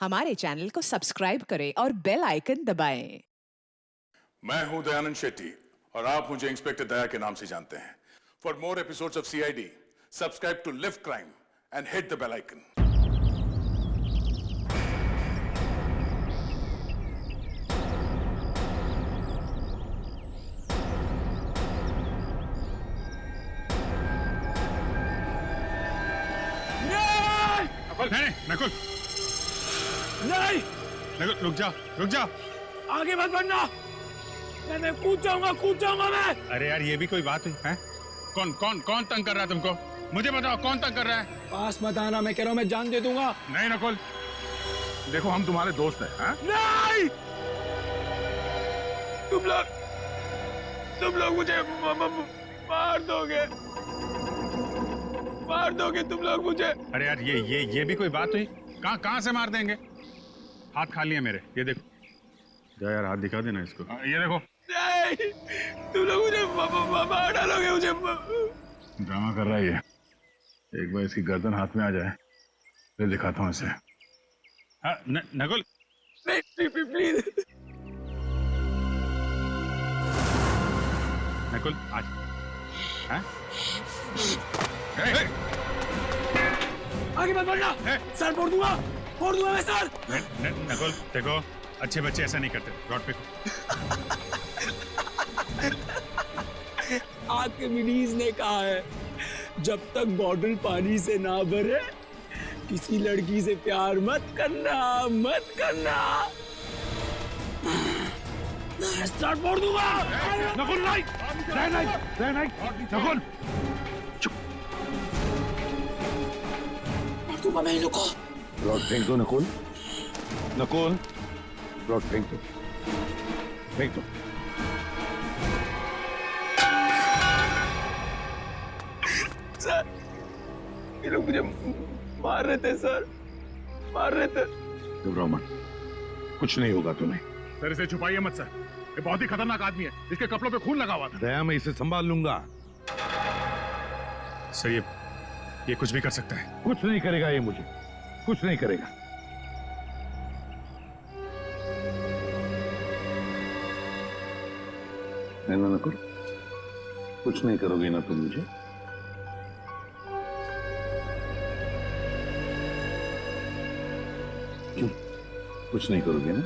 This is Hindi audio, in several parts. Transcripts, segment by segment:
हमारे चैनल को सब्सक्राइब करें और बेल आइकन दबाएं। मैं हूं दयानंद शेट्टी और आप मुझे इंस्पेक्टर दया के नाम से जानते हैं। For more episodes of CID, subscribe to live crime and hit the bell icon. नहीं नकुल, नहीं, नकुल रुक जा। आगे मत बढ़ना। मैं कूद जाऊंगा मैं। अरे यार ये भी कोई बात हुई है? कौन तंग कर रहा है तुमको? मुझे बताओ कौन तंग कर रहा है? पास मत आना, मैं कह रहा हूँ मैं जान दे दूंगा। नहीं नकुल, देखो हम तुम्हारे दोस्त हैं। हाँ? नहीं, तुम लोग मुझे मार दोगे तुम लोग मुझे। अरे यार ये भी कोई बात हुई? कहाँ से मार देंगे? हाथ खाली है मेरे, ये देखो। जा यार हाथ दिखा देना इसको। ये देखो। नहीं, तुम लोग मुझे मार डालोगे मुझे। ड्रामा कर रहा है ये। एक बार इसकी गर्दन हाथ में आ जाए फिर दिखाता हूँ इसे। हाँ, नकुल नहीं, प्लीज। नकुल आज। हाँ? आगे मत बढ़ना। सर फोड़ दूंगा मैं सर। नकुल देखो, अच्छे बच्चे ऐसा नहीं करते। रॉड पे आर्किमिडीज ने कहा है, जब तक बॉटल पानी से ना भरे किसी लड़की से प्यार मत करना। सर फोड़ दूंगा। नकुल नहीं। नकुल दूंगा मैं इन लोग को। रॉड फेंक दो नकुल। रॉड फेंक दो। सर ये लोग मुझे मार रहे थे सर, घबराओ मत, कुछ नहीं होगा तुम्हें। सर इसे छुपाइए मत सर, ये बहुत ही खतरनाक आदमी है। इसके कपड़ों पे खून लगा हुआ था। दया मैं इसे संभाल लूंगा। सर ये कुछ भी कर सकता है। कुछ नहीं करेगा ये, मुझे कुछ नहीं करेगा। है ना नकुल? कुछ नहीं करोगे ना तुम मुझे? क्यों कुछ नहीं करोगे ना?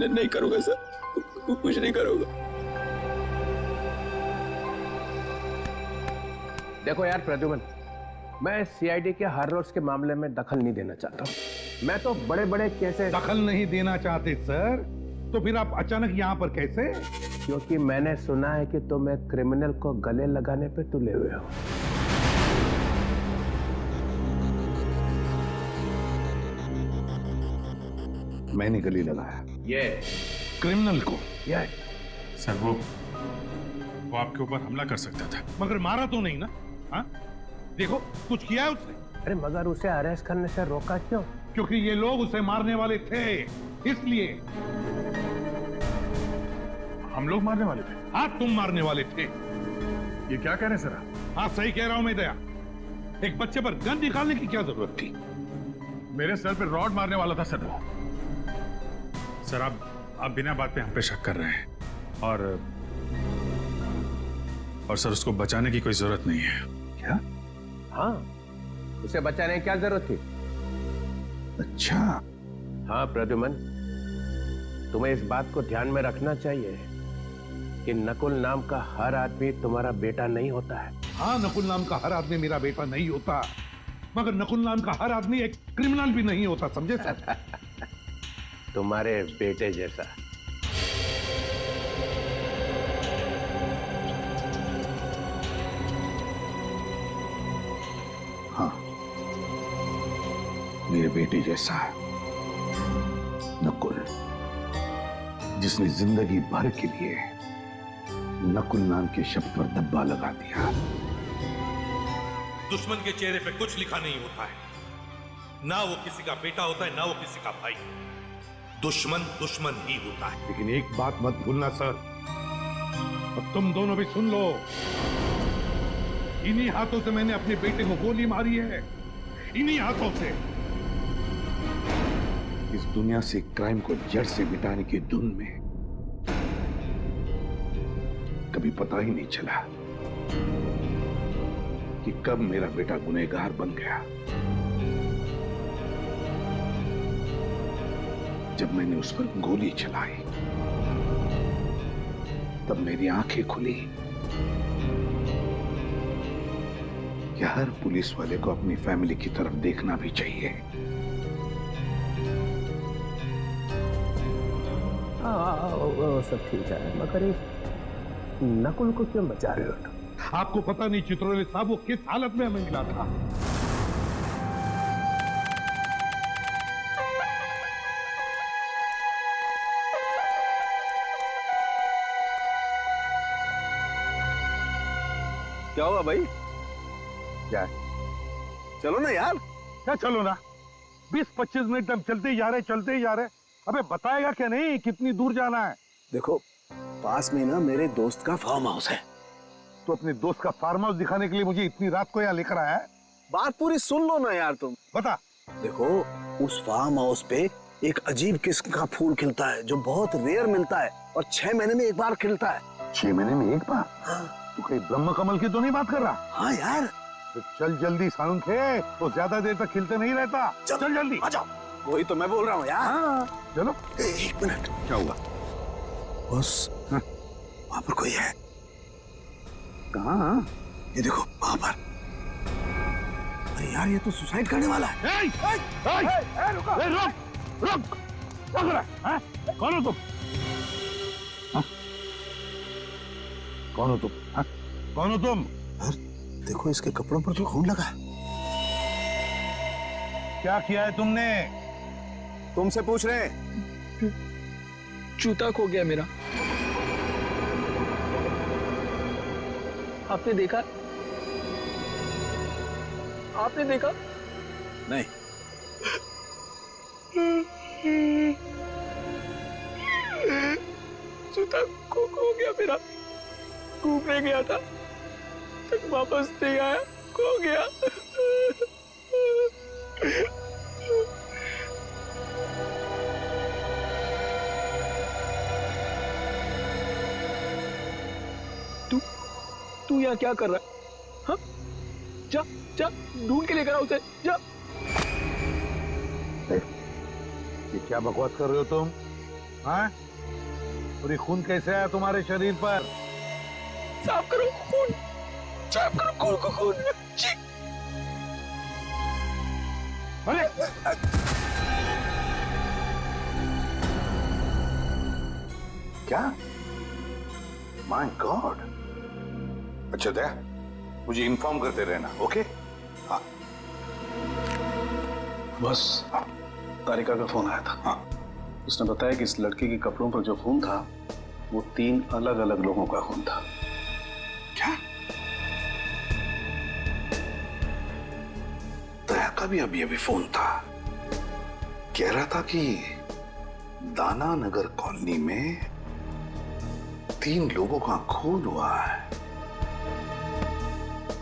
नहीं करूंगा सर, कुछ नहीं करूंगा। देखो यार प्रद्युमन, मैं सीआईडी के हर रोज के मामले में दखल नहीं देना चाहता हूँ। मैं तो बड़े केसेस। दखल नहीं देना चाहते सर? तो फिर आप अचानक यहाँ पर कैसे? क्योंकि मैंने सुना है कि तुम एक क्रिमिनल को गले लगाने पे तुले हुए हो। मैंने गले लगाया ये क्रिमिनल को? ये सर वो आपके ऊपर हमला कर सकता था। मगर मारा तो नहीं ना? हाँ देखो, कुछ किया है उसने? अरे मगर उसे अरेस्ट करने से रोका क्यों? क्योंकि ये लोग उसे मारने वाले थे, इसलिए। हम लोग मारने वाले थे? हाँ तुम मारने वाले थे। ये क्या कह रहे हैं सर? हाँ सही कह रहा हूं मैं दया। एक बच्चे पर गन निकालने की क्या जरूरत थी? मेरे सर पे रॉड मारने वाला था सर वो। सर आप बिना बात पे हम पे शक कर रहे हैं और सर उसको बचाने की कोई जरूरत नहीं है। क्या? हाँ, उसे बचाने की क्या जरूरत थी? अच्छा। हाँ प्रद्युमन, तुम्हें इस बात को ध्यान में रखना चाहिए कि नकुल नाम का हर आदमी तुम्हारा बेटा नहीं होता है। हाँ, नकुल नाम का हर आदमी मेरा बेटा नहीं होता, मगर नकुल नाम का हर आदमी एक क्रिमिनल भी नहीं होता, समझे सर? तुम्हारे बेटे जैसा। हाँ, मेरे बेटे जैसा है नकुल, जिसने जिंदगी भर के लिए नकुल नाम के शब्द पर धब्बा लगा दिया। दुश्मन के चेहरे पे कुछ लिखा नहीं होता है। ना वो किसी का बेटा होता है, ना वो किसी का भाई। दुश्मन ही होता है। लेकिन एक बात मत भूलना सर, और तुम दोनों भी सुन लो, इन्हीं हाथों से मैंने अपने बेटे को गोली मारी है, इन्हीं हाथों से। दुनिया से क्राइम को जड़ से मिटाने की धुन में कभी पता ही नहीं चला कि कब मेरा बेटा गुनहगार बन गया। जब मैंने उस पर गोली चलाई तब मेरी आंखें खुली कि हर पुलिस वाले को अपनी फैमिली की तरफ देखना भी चाहिए। वो सब ठीक है, मगर इस नकुल को क्यों बचा रहे हो तुम? आपको पता नहीं चित्रोले साहब वो किस हालत में हमें मिला था। क्या हुआ भाई? क्या? चलो ना यार। क्या चलो ना? 20-25 मिनट हम चलते ही जा रहे। अबे बताएगा क्या नहीं कितनी दूर जाना है? देखो पास में ना मेरे दोस्त का फार्म हाउस है। तो अपने दोस्त का फार्म हाउस दिखाने के लिए मुझे इतनी रात को यहाँ लेकर आया है? बात पूरी सुन लो ना यार तुम। बता। देखो उस फार्म हाउस पे एक अजीब किस्म का फूल खिलता है जो बहुत रेयर मिलता है और 6 महीने में एक बार खिलता है। 6 महीने में एक बार? हाँ। तू कहीं ब्रह्म कमल की तो नहीं बात कर रहा? हाँ यार। तो चल जल्दी सानुखे, तो ज्यादा देर तक खिलते नहीं रहता। चल जल्दी आ जाओ। वही तो मैं बोल रहा हूँ यार। हाँ, चलो। 1 मिनट। क्या हुआ? बस वहां पर कोई है। कहाँ? ये देखो वहां पर। अरे यार ये तो सुसाइड करने वाला है। रुक। कौन हो तुम? कौन हो तुम? कौन हो तुम? देखो इसके कपड़ों पर तो खून लगा है। क्या किया है तुमने? तुमसे पूछ रहे हैं। जूता खो गया मेरा। आपने देखा? आपने देखा? नहीं। जूता खो गया मेरा। घूमने गया था, तक वापस नहीं आया, खो गया। तू यहाँ क्या कर रहा है? हाँ? जा ढूंढ के लेकर आ उसे, जा। ये क्या बकवास कर रहे हो तुम? हाँ? और ये खून कैसे आया तुम्हारे शरीर पर? साफ करो खून को खून। जी। अरे क्या? My God. अच्छा दया, मुझे इन्फॉर्म करते रहना, ओके? हाँ। बस तारिका का फोन आया था। हाँ। उसने बताया कि इस लड़के के कपड़ों पर जो खून था वो 3 अलग-अलग लोगों का खून था। क्या? दया का भी अभी फोन था। कह रहा था कि दाना नगर कॉलोनी में 3 लोगों का खून हुआ है।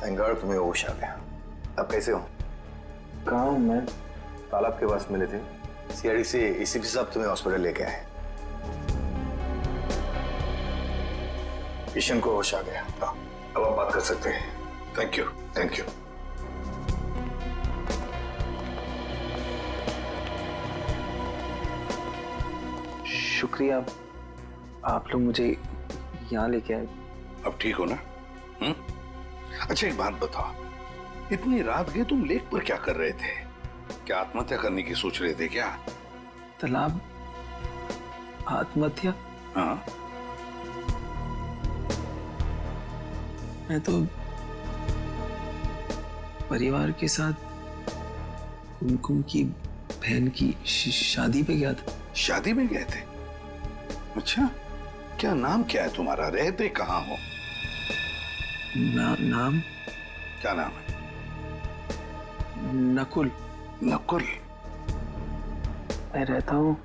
थैंक गॉड तुम्हें होश आ गया। अब कैसे हो? कहाँ हूँ मैं? तालाब के पास मिले थे। सीआईडी से एसीपी साहब तुम्हें हॉस्पिटल लेके आए। किशन को होश आ गया। अब आप बात कर सकते हैं। Thank you. Thank you. शुक्रिया, आप लोग मुझे यहाँ लेके आए। अब ठीक हो ना? अच्छा एक बात बताओ, इतनी रात गए तुम लेक पर क्या कर रहे थे? क्या आत्महत्या करने की सोच रहे थे क्या? तालाब आत्महत्या? हाँ। मैं तो परिवार के साथ कुमकुम की बहन की शादी पे गया था। शादी में गए थे? अच्छा, क्या नाम क्या है तुम्हारा? रहते कहाँ हो? नाम? क्या नाम है? नकुल। नकुल? मैं रहता हूँ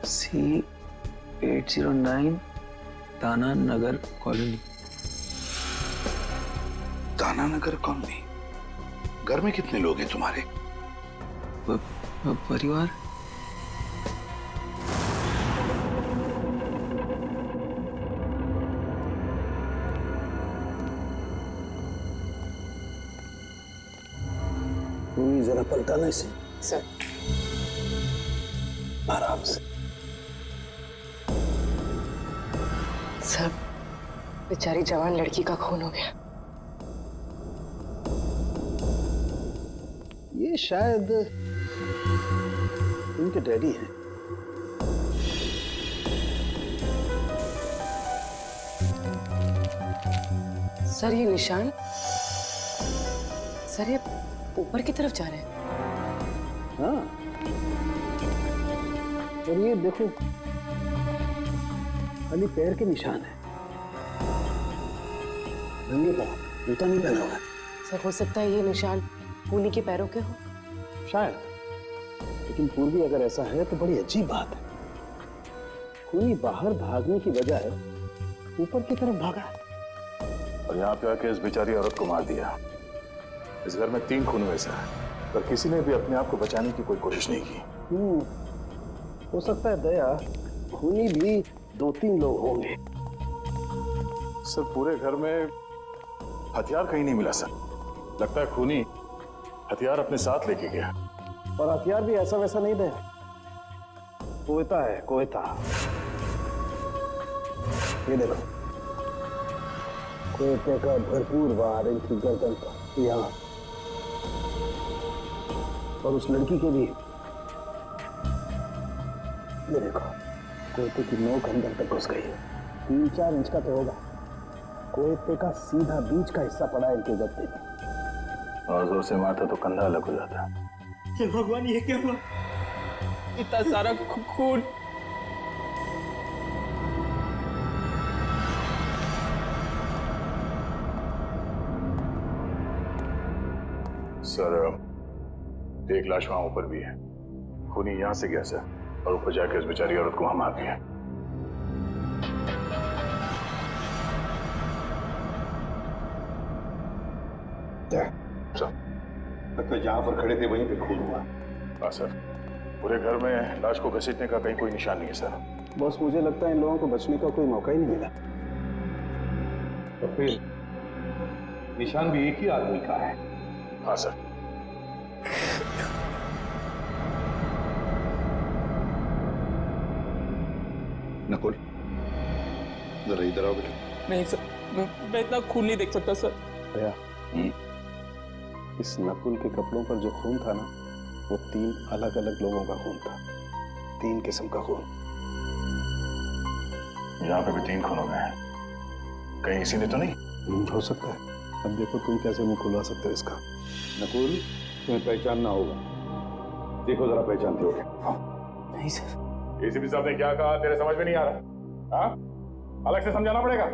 C809 दाना नगर कॉलोनी। दाना नगर कॉलोनी? घर में कितने लोग हैं तुम्हारे? परिवार ना इसे। सर आराम से। सर, बेचारी जवान लड़की का खून हो गया। ये शायद उनके डैडी हैं। सर ये निशान, सर ये ऊपर की तरफ जा रहे हैं। हाँ, और ये देखो खाली पैर के निशान है, नंगे पाँव, जूता नहीं पहना हुआ है। सर हो सकता है ये निशान खूनी के पैरों के हो। शायद, लेकिन पूर्वी अगर ऐसा है तो बड़ी अजीब बात है। खूनी बाहर भागने की बजाय ऊपर की तरफ भागा और यहाँ पे आके इस बेचारी औरत को मार दिया। इस घर में 3 खून हुए सर, पर किसी ने भी अपने आप को बचाने की कोई कोशिश नहीं की। हो सकता है दया, खूनी भी 2-3 लोग होंगे। सर पूरे घर में हथियार कहीं नहीं मिला सर। लगता है खूनी हथियार अपने साथ लेके गया। और हथियार भी ऐसा वैसा नहीं दे, कोयता है, कोयता। ये देखो, कोयते का भरपूर वार इनकी गर्दन पर, यहाँ, और उस लड़की के भी। ये देखो, कोयते की नोक अंदर तक घुस गई है। 3-4 इंच का तो होगा। कोयते का सीधा बीच का हिस्सा पड़ा है इनके गद्दे में। और जोर से मारता तो कंधा अलग हो जाता। हे भगवान, ये क्या हुआ? इतना सारा खून। सर एक लाश वहां ऊपर भी है। खूनी यहां से गया सर, और ऊपर जाके उस बेचारी औरत को वहां मार दिया। तो जहां पर खड़े थे वहीं पे खून हुआ। हाँ सर, पूरे घर में लाश को घसीटने का कहीं कोई निशान नहीं है सर। बॉस, मुझे लगता है इन लोगों को बचने का कोई मौका ही नहीं मिला। तो फिर निशान भी एक ही आदमी का है। हाँ सर। नकुल, जरा इधर आओ बेटा। नहीं सर, मैं इतना खून नहीं देख सकता सर। दया, इस नकुल के कपड़ों पर जो खून था ना, वो 3 अलग-अलग लोगों का खून था। 3 किस्म का खून। यहाँ पे भी 3 खून हो गए हैं। कहीं इसी ने तो नहीं? हो सकता है। अब देखो तुम कैसे मुंह खुलवा सकते हो इसका। नकुल, तुम्हें पहचानना होगा। देखो जरा, पहचानते हो क्या? हाँ। नहीं सर। एसीपी साहब ने क्या कहा तेरे समझ में नहीं आ रहा? हाँ, अलग से समझाना पड़ेगा।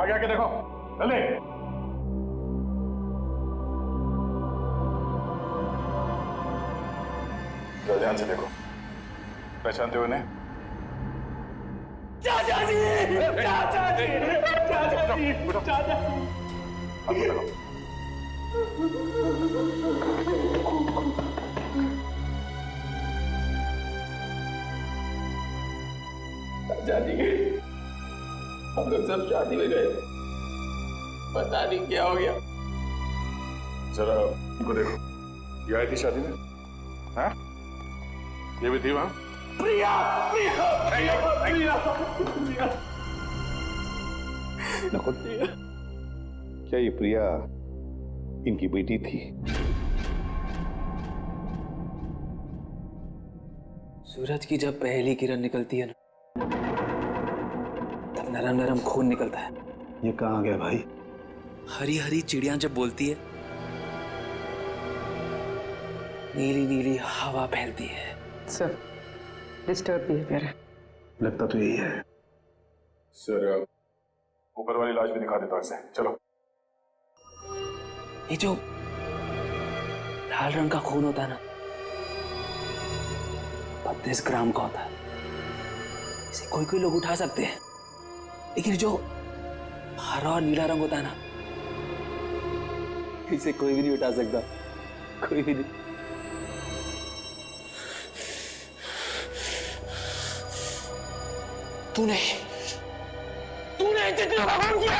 आगे आके देखो, जल्दी। ध्यान से देखो, पहचानते हो इन्हें? चाचा जी, चाचा जी, चाचा जी, चाचा जी। देखो। चाचा जी, हम लोग सब शादी में गए, पता नहीं क्या हो गया। जरा इनको देखो, ये आई थी शादी में? हाँ? ये भी थी वहां? प्रिया, प्रिया, प्रिया, प्रिया, प्रिया। नकुल, क्या ये प्रिया इनकी बेटी थी? सूरज की जब पहली किरण निकलती है ना, तब नरम नरम खून निकलता है। ये कहाँ गया भाई? हरी हरी चिड़िया जब बोलती है, नीली नीली हवा फैलती है। सर डिस्टर्ब बिहेवियर है। लगता तो यही है। सर ऊपर वाली लाश भी दिखा देता हूं इसे। चलो। ये जो लाल रंग का खून होता है ना, 32 ग्राम का होता है। इसे कोई कोई लोग उठा सकते हैं, लेकिन जो हरा और नीला रंग होता है ना, इसे कोई भी नहीं उठा सकता, कोई भी नहीं। तूने कितना काम किया?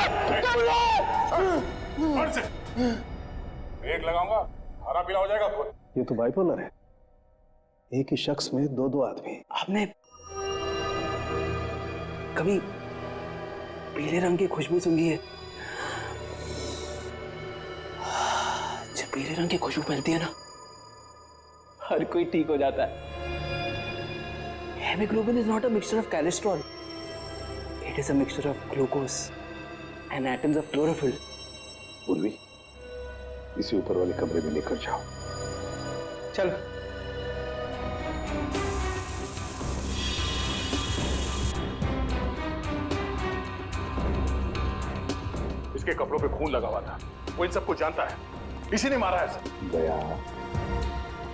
एक लगाऊंगा, हरा पीला हो जाएगा खुद। ये तो बाइपोलर है, एक ही शख्स में दो दो आदमी। आपने कभी पीले रंग की खुशबू सूंघी है? जब पीले रंग की खुशबू फैलती है ना, हर कोई ठीक हो जाता है। Haemoglobin is not a mixture of cholesterol, it is a mixture of glucose and atoms of chlorophyll. पूर्वी, इसे ऊपर वाले कमरे में लेकर जाओ। चल। इसके कपड़ों पे खून लगा हुआ था, वो इन सबको जानता है, इसी ने मारा है सर। दया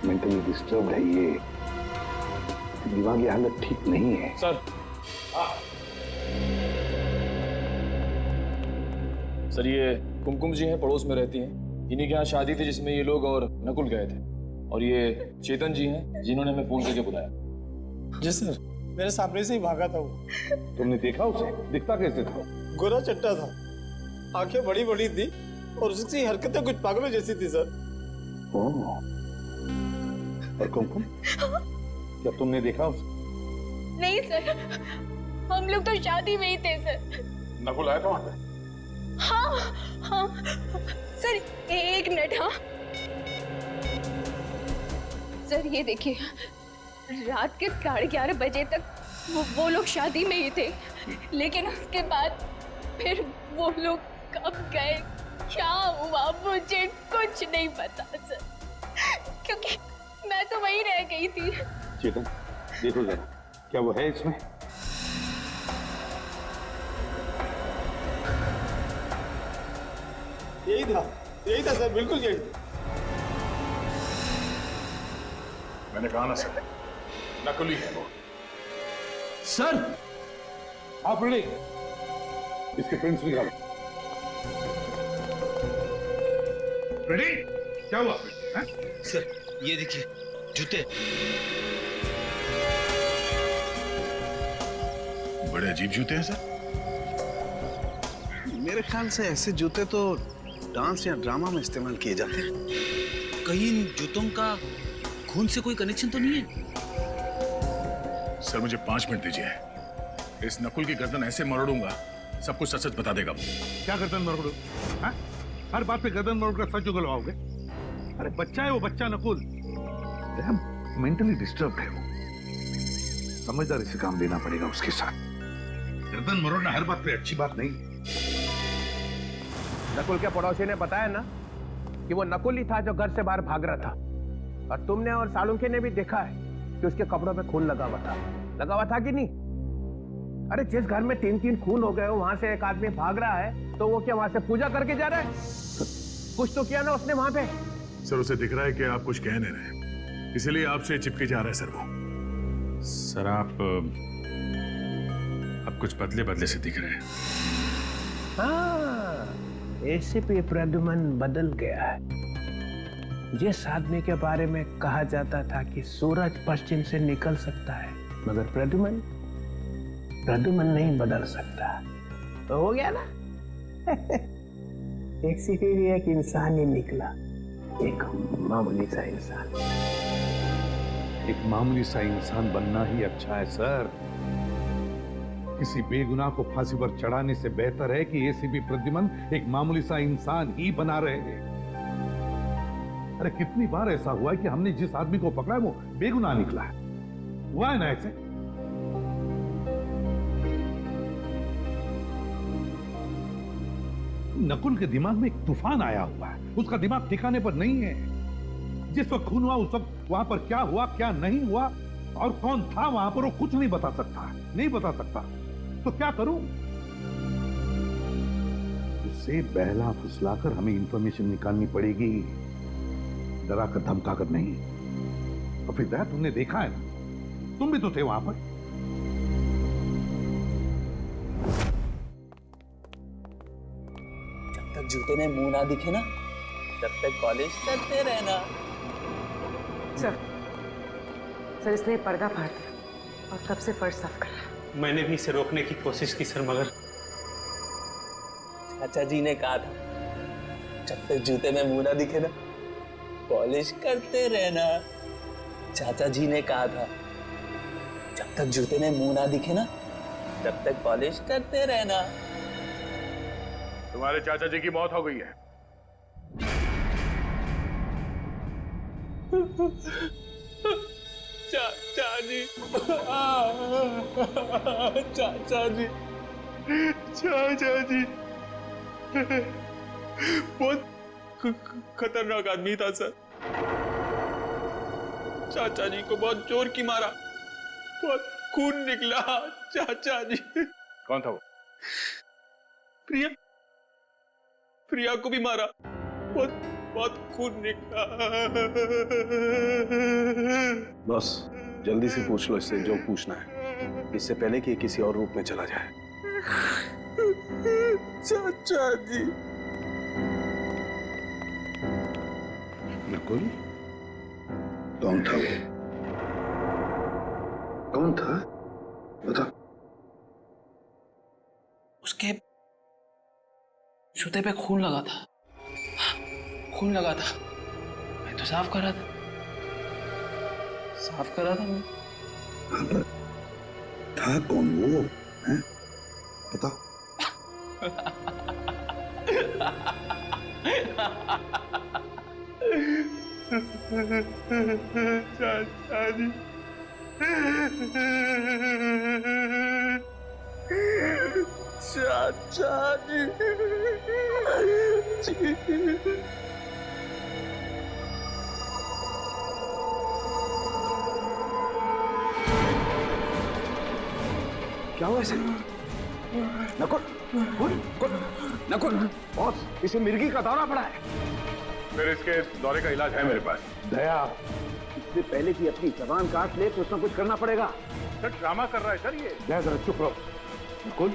मेंटली डिस्टर्ब्ड है ये, दिमागी हालत ठीक नहीं है। सर सर ये कुमकुम जी हैं, पड़ोस में रहती हैं। इन्हीं के यहाँ शादी थी जिसमें ये लोग और नकुल गए थे, और ये चेतन जी हैं जिन्होंने हमें फोन करके बुलाया। जी सर, मेरे सामने से ही भागा था वो। तुमने देखा उसे? दिखता कैसे था? गोरा चट्टा था, आंखें बड़ी बड़ी थी और उसकी हरकतें कुछ पागलों जैसी थी सर। ओह, और कुमकुम, क्या तुमने देखा उसे? नहीं सर, हम लोग तो शादी में ही थे सर। नकुल आया था वहां पे? हाँ सर, एक मिनट। हाँ सर, ये देखिए, रात के 11:30 बजे तक वो लोग शादी में ही थे, लेकिन उसके बाद फिर वो लोग कब गए, क्या हुआ, मुझे कुछ नहीं पता सर, क्योंकि मैं तो वहीं रह गई थी। चेतन, देखो जरा, क्या वो है इसमें? यही था सर, बिल्कुल यही था। मैंने कहा ना सर, नकुली है वो। सर, आप रेडी? इसके प्रिंट्स निकालो। रेडी? क्या हुआ? सर ये देखिए जूते। बड़े अजीब जूते हैं सर। मेरे ख्याल से ऐसे जूते तो डांस या ड्रामा में इस्तेमाल किए जाते हैं। कहीं इन जूतों का खून से कोई कनेक्शन तो नहीं है? सर मुझे 5 मिनट दीजिए, इस नकुल की गर्दन ऐसे मरोड़ूंगा, सब कुछ सच सच बता देगा। क्या गर्दन मरोड़ो? हाँ? हर बात पे गर्दन मरोड़ कर सच उगलवाओगे? अरे बच्चा है वो, बच्चा नकुल। मेंटली डिस्टर्ब है वो, समझदारी से काम लेना पड़ेगा उसके साथ। गर्दन मरोड़ना हर बात पे अच्छी बात नहीं। नकुल के पड़ोसी ने बताया ना कि वो नकुल ही था जो घर से बाहर भाग रहा था, और तुमने और सालुंखे ने भी देखा है कि उसके कपड़ों पे खून लगा हुआ था कि नहीं? अरे जिस घर में 3-3 खून हो गए, वहां से एक आदमी भाग रहा है, तो वो क्या वहां से पूजा करके जा रहा है? कुछ तो किया ना उसने वहां पे। सर उसे दिख रहा है कि आप कुछ कह नहीं रहे, इसीलिए आपसे चिपके जा रहा है सर वो। सर आप कुछ बदले बदले से दिख रहे हैं। हाँ, एसीपी प्रद्युमन बदल गया है। जिस आदमी के बारे में कहा जाता था कि सूरज पश्चिम से निकल सकता है, मगर प्रद्युमन नहीं बदल सकता, तो हो गया ना। एक सीधी भी एक इंसान ही निकला, एक मामूली सा इंसान। एक मामूली सा इंसान बनना ही अच्छा है सर। किसी बेगुनाह को फांसी पर चढ़ाने से बेहतर है कि एसीपी प्रद्युमन एक मामूली सा इंसान ही बना रहे हैं। अरे कितनी बार ऐसा हुआ है कि हमने जिस आदमी को पकड़ा है वो बेगुनाह निकला है। हुआ है ना ऐसे? नकुल के दिमाग में एक तूफान आया हुआ है, उसका दिमाग ठिकाने पर नहीं है। जिस वक्त खून हुआ उस वक्त वहां पर क्या हुआ क्या नहीं हुआ और कौन था वहां पर, वो कुछ नहीं बता सकता। तो क्या करूं? उसे बहला फुसलाकर हमें इंफॉर्मेशन निकालनी पड़ेगी, डरा कर धमका कर नहीं। और फिर दया, तुमने देखा है ना, तुम भी तो थे वहां पर। जब तक जूते में मुंह ना दिखे ना, तब तक कॉलेज करते रहना। सर इसने पर्दा फाड़ दिया और तब से फर्श साफ कर रहा है। मैंने भी इसे रोकने की कोशिश की सर, मगर चाचा जी ने कहा था जब तक जूते में मुंह ना दिखे ना, पॉलिश करते रहना। चाचा जी ने कहा था जब तक जूते में मुंह ना दिखे ना तब तक पॉलिश करते रहना। तुम्हारे चाचा जी की मौत हो गई है। चाचा जी, चाचा जी, चाचा जी बहुत खतरनाक आदमी था सर। चाचा जी को बहुत जोर की मारा, बहुत खून निकला। चाचा जी। कौन था वो? प्रिया, प्रिया को भी मारा, बहुत बहुत खून निकला। बस जल्दी से पूछ लो इससे जो पूछना है, इससे पहले कि किसी और रूप में चला जाए। चाचा जी। नकुल, कौन था वो? कौन था? बता। उसके जूते पे खून लगा था, खून लगा था। मैं तो साफ कर रहा था, साफ कर रहा था मैं। हाँ, पर था कौन वो? हैं? बता। चाचा जी, चाचा जी। क्या हुआ इसे? नकुल, नकुल, बॉस, इसे मिर्गी का दौरा पड़ा है। फिर इसके दौरे का इलाज है मेरे पास। दया, इससे पहले कि अपनी जबान काट ले कुछ ना कुछ करना पड़ेगा। सर ड्रामा कर रहा है सर ये। दया जरा चुप रहो। नकुल,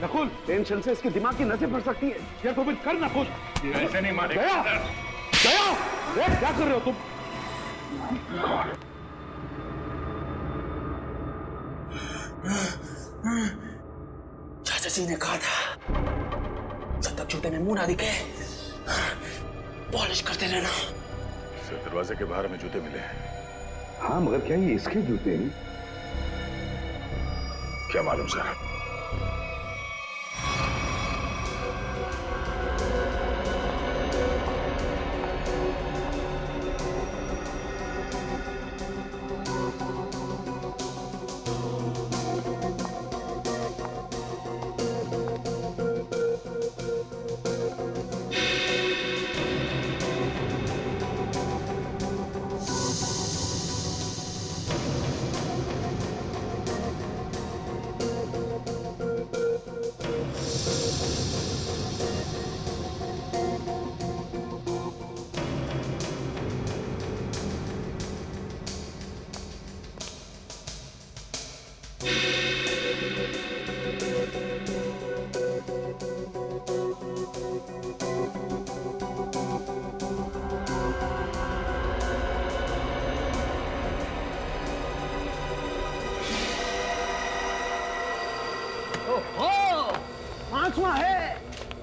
नकुल, टेंशन से इसके दिमाग की नसें फट सकती है। क्या तो कुछ कर नकुल। ऐसे नहीं मानेगा। दया, दया, दया, क्या कर रहे हो तुम? चाचा जी ने कहा था जब तक जूते में मुंह ना दिखे पॉलिश करते रहना। सर दरवाजे के बाहर हमें जूते मिले हैं। हाँ, मगर क्या ये इसके जूते हैं? क्या मालूम सर।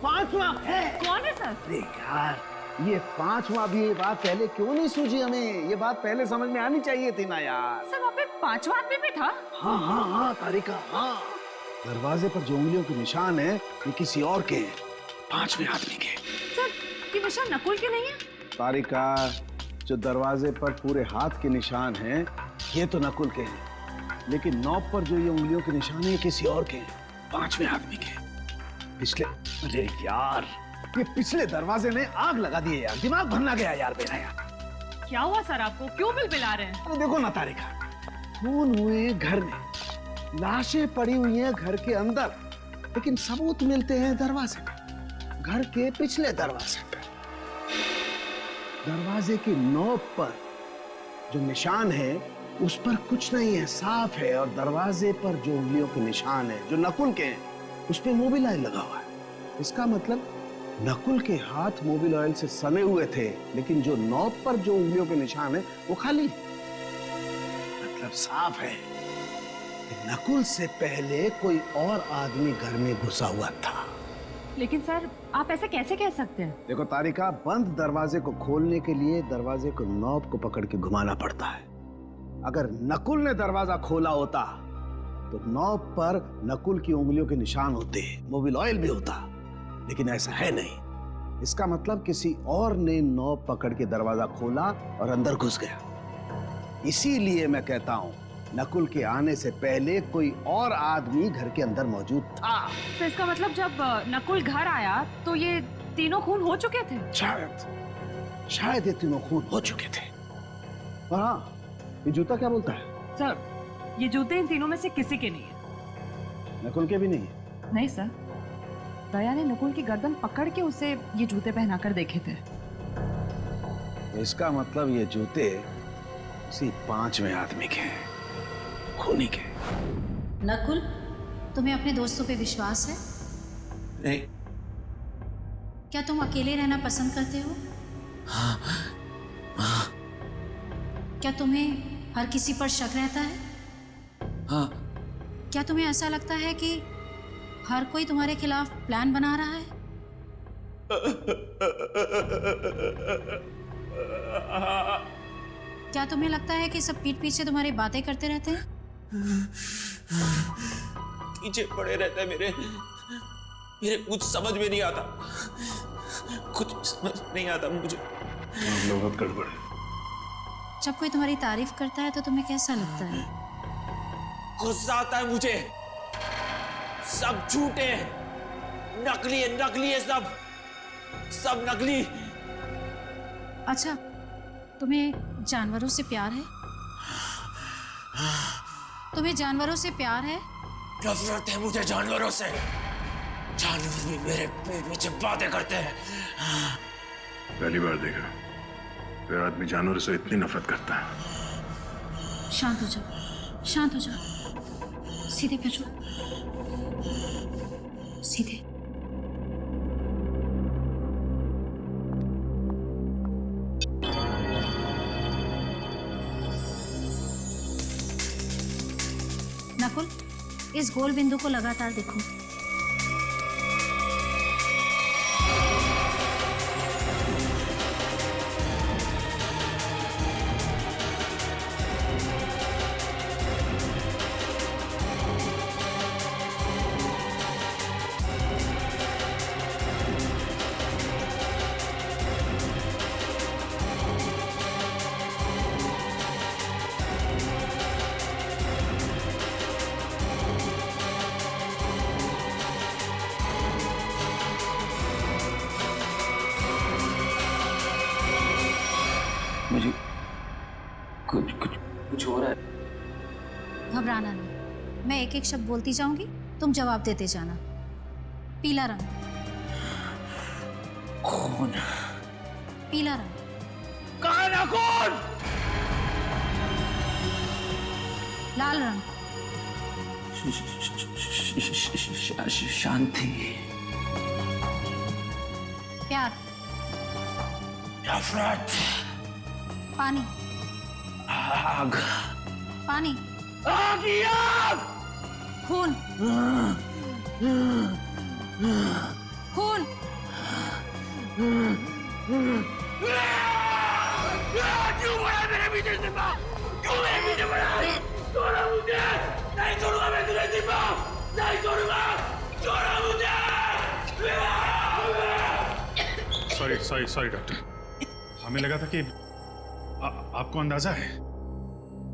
पांचवा है। कौन है सर? अरे यार, ये पांचवा भी। ये बात पहले क्यों नहीं सूझी हमें? ये बात पहले समझ में आनी चाहिए थी ना यार। सर वहाँ पे पांचवा आदमी भी था। हाँ हाँ हाँ तारिका, हाँ। दरवाजे पर जो उंगलियों के निशान है ये किसी और के हैं, पांचवें आदमी के। सर ये निशान नकुल के नहीं है? तारिका, जो दरवाजे पर पूरे हाथ के निशान हैं ये तो नकुल के हैं, लेकिन नॉब पर जो ये उंगलियों के निशान है ये किसी और के हैं, पांचवें आदमी के। पिछले, अरे यार, ये पिछले दरवाजे ने आग लगा दी है यार। दिमाग भरना गया यार मेरा यार। क्या हुआ सर आपको? क्यों बिलबिला रहे हैं? अरे देखो ना तारिका, खून हुए घर में, लाशें पड़ी हुई हैं घर के अंदर, लेकिन सबूत मिलते हैं दरवाजे पे, घर के पिछले दरवाजे पे। दरवाजे की नोक पर जो निशान है उस पर कुछ नहीं है, साफ है। और दरवाजे पर जो उंगलियों के निशान है जो नकुल के हैं उस पे मोबिल ऑयल लगा हुआ है। इसका मतलब नकुल के हाथ मोबिल ऑयल से सने हुए थे, लेकिन जो नॉब पर जो उंगलियों के निशान है वो खाली। मतलब साफ है कि नकुल से पहले कोई और आदमी घर में घुसा हुआ था। लेकिन सर आप ऐसे कैसे कह सकते हैं? देखो तारिका, बंद दरवाजे को खोलने के लिए दरवाजे को नॉब को पकड़ के घुमाना पड़ता है। अगर नकुल ने दरवाजा खोला होता तो नॉब पर नकुल की उंगलियों के निशान होते, मोबिल ऑयल भी होता, लेकिन ऐसा है नहीं। इसका मतलब किसी और ने नॉब पकड़ के दरवाजा खोला और अंदर घुस गया। इसीलिए मैं कहता हूं नकुल के आने से पहले कोई और आदमी घर के अंदर मौजूद था। तो इसका मतलब जब नकुल घर आया तो ये तीनों खून हो चुके थे? शायद ये तीनों खून हो चुके थे। और हाँ, ये जूता क्या बोलता है? सर ये जूते इन तीनों में से किसी के नहीं है। नकुल के भी नहीं है? नहीं सर, दया ने नकुल की गर्दन पकड़ के उसे ये जूते पहनाकर देखे थे। इसका मतलब ये जूते किसी पांचवें आदमी के हैं, खूनी के। नकुल, तुम्हें अपने दोस्तों पे विश्वास है? नहीं। क्या तुम अकेले रहना पसंद करते हो? हाँ। हाँ। क्या तुम्हें हर किसी पर शक रहता है? हाँ। क्या तुम्हें ऐसा लगता है कि हर कोई तुम्हारे खिलाफ प्लान बना रहा है? क्या तुम्हें लगता है कि सब पीठ पीछे तुम्हारी बातें करते रहते हैं? पीछे पड़े रहते हैं मेरे कुछ समझ में नहीं आता, कुछ समझ नहीं आता मुझे। बहुत गड़बड़ है। जब कोई तुम्हारी तारीफ करता है तो तुम्हें कैसा लगता है? गुस्सा आता है मुझे। सब झूठे हैं, नकली है सब नकली। अच्छा, तुम्हें जानवरों से प्यार है? तुम्हें जानवरों से प्यार है? नफरत है मुझे जानवरों से। जानवर भी मेरे पेट पीछे बातें करते हैं। पहली बार देखा कोई आदमी जानवरों से इतनी नफरत करता है। शांत हो जाओ, शांत हो जाओ। सीधे बैठो, सीधे। नकुल, इस गोल बिंदु को लगातार देखो। मुझे कुछ हो रहा है। घबराना नहीं, मैं एक एक शब्द बोलती जाऊंगी, तुम जवाब देते जाना। पीला रंग। खून। पीला रंग। कहाँ ना खून? लाल रंग। शांति। प्यार। नफरत। पानी। आग। पानी। आग ही आग। खून। खून। क्यों बड़ा मेरे पीछे सिपा? क्यों मेरे पीछे बड़ा? छोड़ो मुझे! नहीं छोड़ूंगा मैं तुझे सिपा! नहीं छोड़ूंगा! छोड़ो मुझे! सॉरी डॉक्टर, हमें लगा था कि आपको अंदाजा है।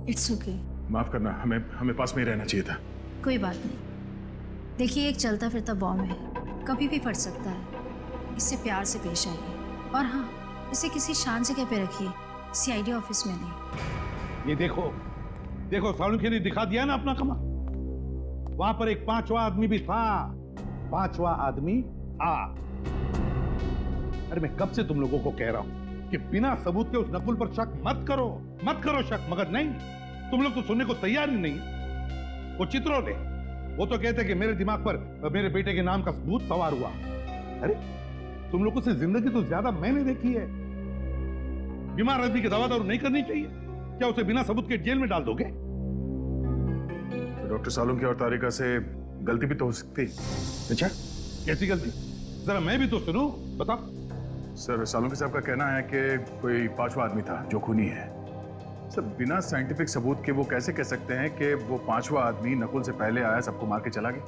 It's okay. माफ करना, हमें पास में ही रहना चाहिए था। कोई बात नहीं। देखिए, एक चलता फिरता बॉम्ब है, कभी भी फट सकता है। इससे प्यार से पेश आइए, और हाँ, इसे किसी शांत जगह पे रखिए, सीआईडी ऑफिस में नहीं। ये देखो सालुंखे ने दिखा दिया ना अपना कमाल। वहां पर एक पांचवा आदमी भी था। पांचवा आदमी था। अरे मैं कब से तुम लोगों को कह रहा हूं कि बिना सबूत के उस नकुल पर शक मत करो शक, मगर नहीं, तुम लोग तो सुनने को तैयार ही नहीं। वो चित्रोले, वो तो कहते कि मेरे दिमाग पर मेरे बेटे के नाम का सबूत सवार हुआ। अरे तुम लोगों से जिंदगी तो ज्यादा मैंने देखी है। बीमार आदमी की दवा दारू नहीं करनी चाहिए? क्या उसे बिना सबूत के जेल में डाल दोगे? तो डॉक्टर सालुंखे और तारिका से गलती भी तो हो सकती। अच्छा, कैसी गलती? जरा मैं भी तो सुनूं, बता। सर सालुंखे साहब का कहना है कि कोई पांचवा आदमी था जो खूनी है। सर बिना साइंटिफिक सबूत के वो कैसे कह सकते हैं कि वो पांचवा आदमी नकुल से पहले आया, सबको मार के चला गया?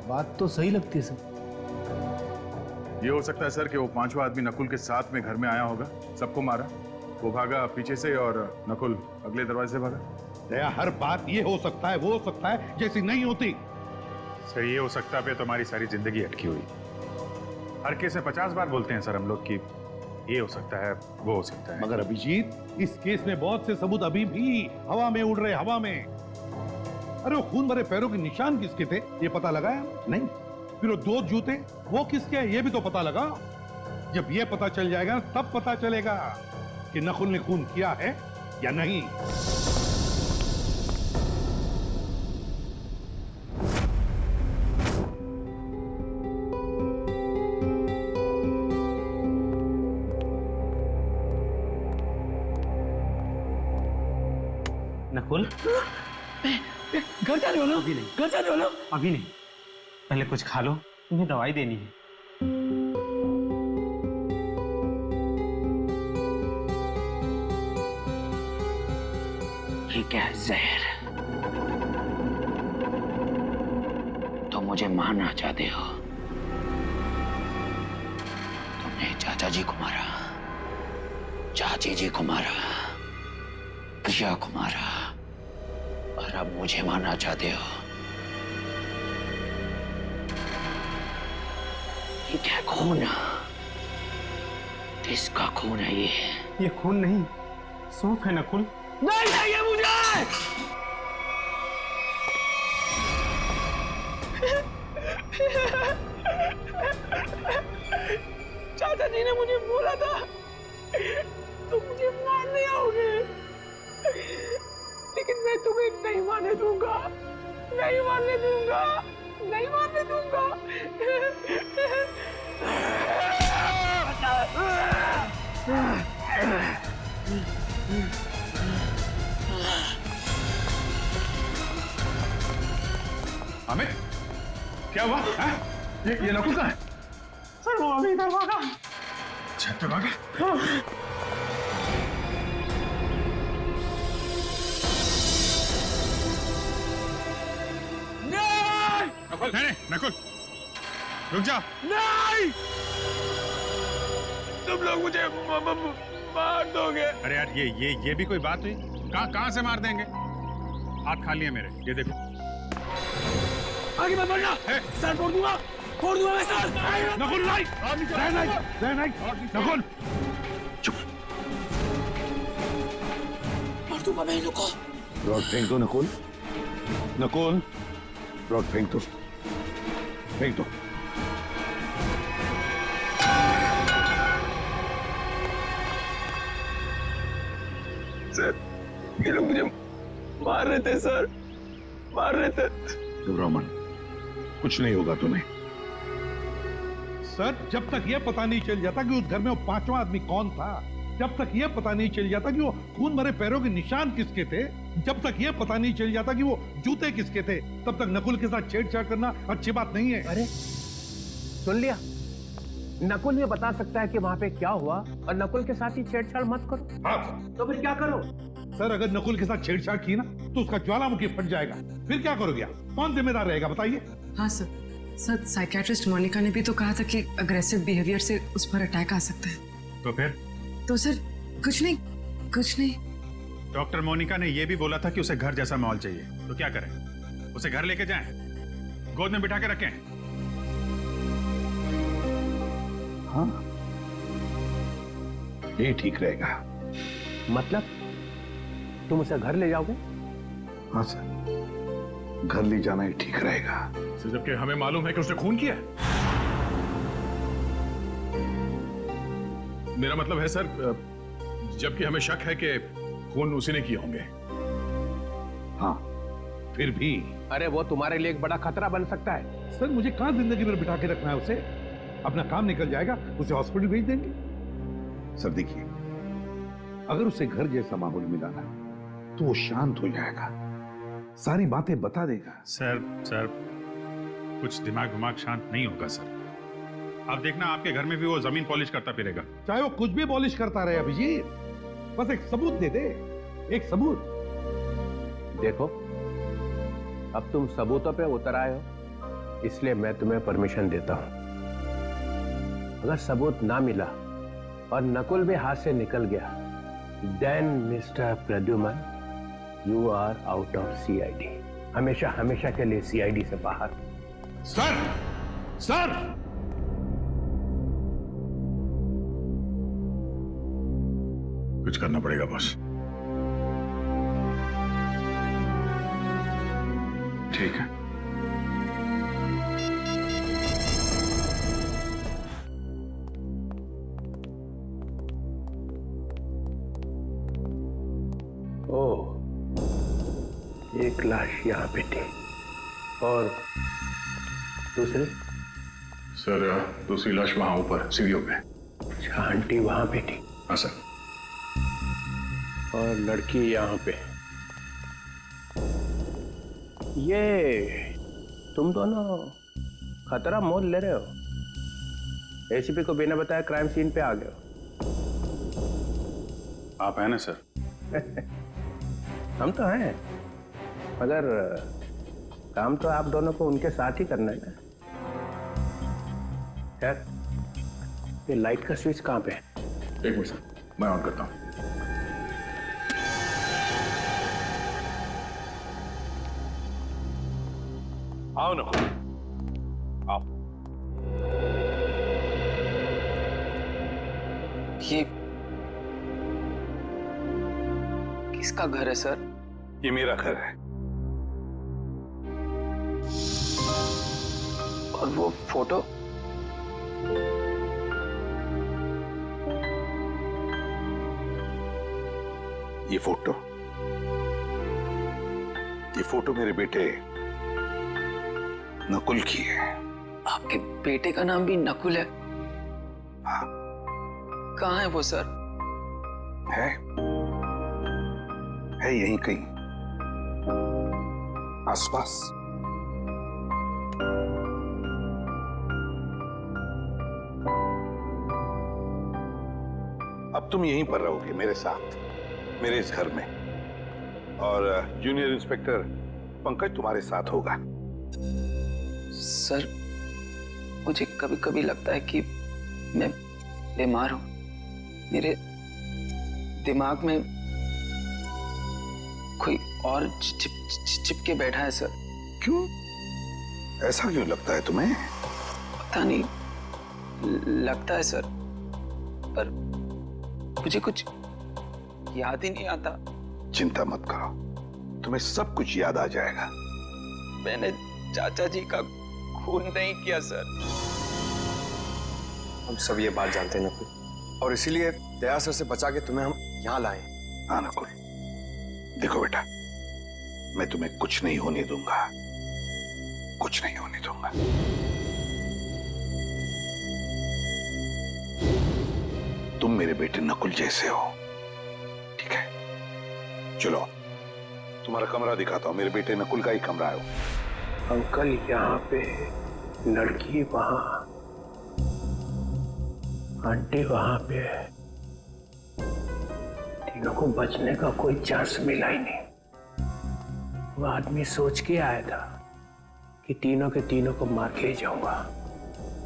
बात तो सही लगती है सर। ये हो सकता है सर कि वो पांचवा आदमी नकुल के साथ में घर में आया होगा, सबको मारा, वो भागा पीछे से और नकुल अगले दरवाजे से भागा। दया, हर बात ये हो सकता है, वो हो सकता है जैसी नहीं होती। सर ये हो सकता है तो हमारी सारी जिंदगी अटकी हुई। हर केस में 50 बार बोलते हैं सर हम लोग कि ये हो सकता है, वो हो सकता है। मगर अभिजीत, इस केस में बहुत से सबूत अभी भी हवा में उड़ रहे, हवा में। अरे वो खून भरे पैरों के निशान किसके थे ये पता लगाया? नहीं। फिर वो 2 जूते वो किसके हैं ये भी तो पता लगा। जब ये पता चल जाएगा तब पता चलेगा कि नकुल ने खून किया है या नहीं। नकुल, घर जाने वाला? अभी नहीं। घर जाने वाला? अभी नहीं, पहले कुछ खा लो, तुम्हें दवाई देनी है। ये क्या है? जहर? तुम मुझे मारना चाहते हो? तुमने चाचा जी को मारा, चाची जी को मारा, प्रिया को मारा, और अब मुझे मारना चाहते हो? ये क्या खून? किसका खून है ये? ये खून नहीं, सौंफ है नकुल। नहीं चाहिए मुझे! चाचा जी ने मुझे बोला था तुम मुझे मारने आओगे, लेकिन मैं तुम्हें नहीं मारने दूंगा, नहीं मारने दूंगा, नहीं मारने दूंगा। अमित, क्या हुआ? ये नकुल कहाँ है? सर वो अभी इधर भागा। छत पे भागा? नहीं! नहीं, नकुल, रुक जा। नहीं! तुम लोग मुझे मार दोगे। अरे यार ये भी कोई बात हुई? कहाँ से मार देंगे? हाथ खाली है मेरे, ये देखो। आगे मत बढ़ना, सर फोड़ दूंगा मैं सर। नकुल नहीं, नकुल चुप। मार दूंगा मैं इनको। रॉड फेंक दो नकुल, नकुल रॉड फेंक दो, फेंक दो। सर ये लोग मुझे मार रहे थे सर, मार रहे थे। घबराओ मत, कुछ नहीं होगा तुम्हें। सर जब तक यह पता नहीं चल जाता कि उस घर में वो पांचवा आदमी कौन था, जब तक यह पता नहीं चल जाता कि वो खून भरे पैरों के निशान किसके थे, जब तक यह पता नहीं चल जाता कि वो जूते किसके थे, तब तक नकुल के साथ छेड़छाड़ करना अच्छी बात नहीं है। अरे सुन लिया, नकुल ये बता सकता है कि वहां पे क्या हुआ, और नकुल के साथ ही छेड़छाड़ मत करो। हाँ तो फिर क्या करो? सर अगर नकुल के साथ छेड़छाड़ की ना तो उसका ज्वालामुखी फट जाएगा, फिर क्या करोगे आप? कौन जिम्मेदार रहेगा बताइए? हाँ सर साइकियाट्रिस्ट मोनिका ने भी तो कहा था कि अग्रेसिव बिहेवियर से उस पर अटैक आ सकता है। तो फिर? तो सर कुछ नहीं। डॉक्टर मोनिका ने यह भी बोला था कि उसे घर जैसा माहौल चाहिए, तो क्या करें? उसे घर लेके जाएं, गोद में बिठा के रखें? हाँ ये ठीक रहेगा। मतलब तुम उसे घर ले जाओगे? हाँ सर, घर ले जाना ही ठीक रहेगा। सर जबकि हमें मालूम है कि उसने खून किया है। मेरा मतलब है सर, जबकि हमें शक है कि खून उसी ने किए होंगे। हाँ फिर भी। अरे वो तुम्हारे लिए एक बड़ा खतरा बन सकता है। सर मुझे कहां जिंदगी भर बिठा के रखना है उसे? अपना काम निकल जाएगा, उसे हॉस्पिटल भेज देंगे। सर देखिए, अगर उसे घर जैसा माहौल मिला ना तो वो शांत हो जाएगा, सारी बातें बता देगा। सर कुछ दिमाग शांत नहीं होगा सर। आप देखना आपके घर में भी वो जमीन पॉलिश करता फिरेगा। चाहे वो कुछ भी पॉलिश करता रहे अभिजीत, बस एक सबूत दे दे, एक सबूत। देखो, अब तुम सबूतों पे उतर आए हो, इसलिए मैं तुम्हें परमिशन देता हूं। अगर सबूत ना मिला और नकुल भी हाथ से निकल गया, then mister Pradyuman, you are out of CID, हमेशा हमेशा के लिए सीआईडी से बाहर। सर, सर, कुछ करना पड़ेगा बॉस। ठीक है। ओह, एक लाश यहाँ पे थी और दूसरी? सर, दूसरी लाश वहां ऊपर सीढ़ियों पे। अच्छा, आंटी वहां पे थी? हाँ सर। और लड़की यहाँ पे। ये तुम दोनों खतरा मोल ले रहे हो। एसीपी को बिना बताए क्राइम सीन पे आ गए हो। आप हैं ना सर? हम तो हैं, मगर काम तो आप दोनों को उनके साथ ही करना है ना। यार, ये लाइट का स्विच कहाँ पे है? एक मिनट सर, मैं ऑन करता हूँ। आओ ना, आओ। ये किसका घर है सर? ये मेरा घर है। और वो फोटो? ये फोटो मेरे बेटे नकुल की है। आपके बेटे का नाम भी नकुल है? हाँ। कहाँ है वो सर? है यहीं कहीं आसपास। अब तुम यहीं पर रहोगे मेरे साथ, मेरे इस घर में, और जूनियर इंस्पेक्टर पंकज तुम्हारे साथ होगा। सर, मुझे कभी कभी लगता है कि मैं बीमार हूं। मेरे दिमाग में कोई और चिपके बैठा है सर। क्यों? ऐसा क्यों लगता है तुम्हें? पता नहीं, लगता है सर, पर मुझे कुछ याद ही नहीं आता। चिंता मत करो, तुम्हें सब कुछ याद आ जाएगा। मैंने चाचा जी का खून नहीं किया सर। हम सब ये बात जानते हैं नकुल, और इसीलिए दया सर से बचा के तुम्हें हम यहाँ लाए। हाँ नकुल, देखो बेटा, मैं तुम्हें कुछ नहीं होने दूंगा, कुछ नहीं होने दूंगा। तुम मेरे बेटे नकुल जैसे हो, ठीक है? चलो, तुम्हारा कमरा दिखाता हूं। मेरे बेटे नकुल का ही कमरा है। अंकल यहाँ पे, लड़की वहां, आंटी वहां पे, तीनों को बचने का कोई चांस मिला ही नहीं। वो आदमी सोच के आया था कि तीनों के तीनों को मार के ही जाऊंगा।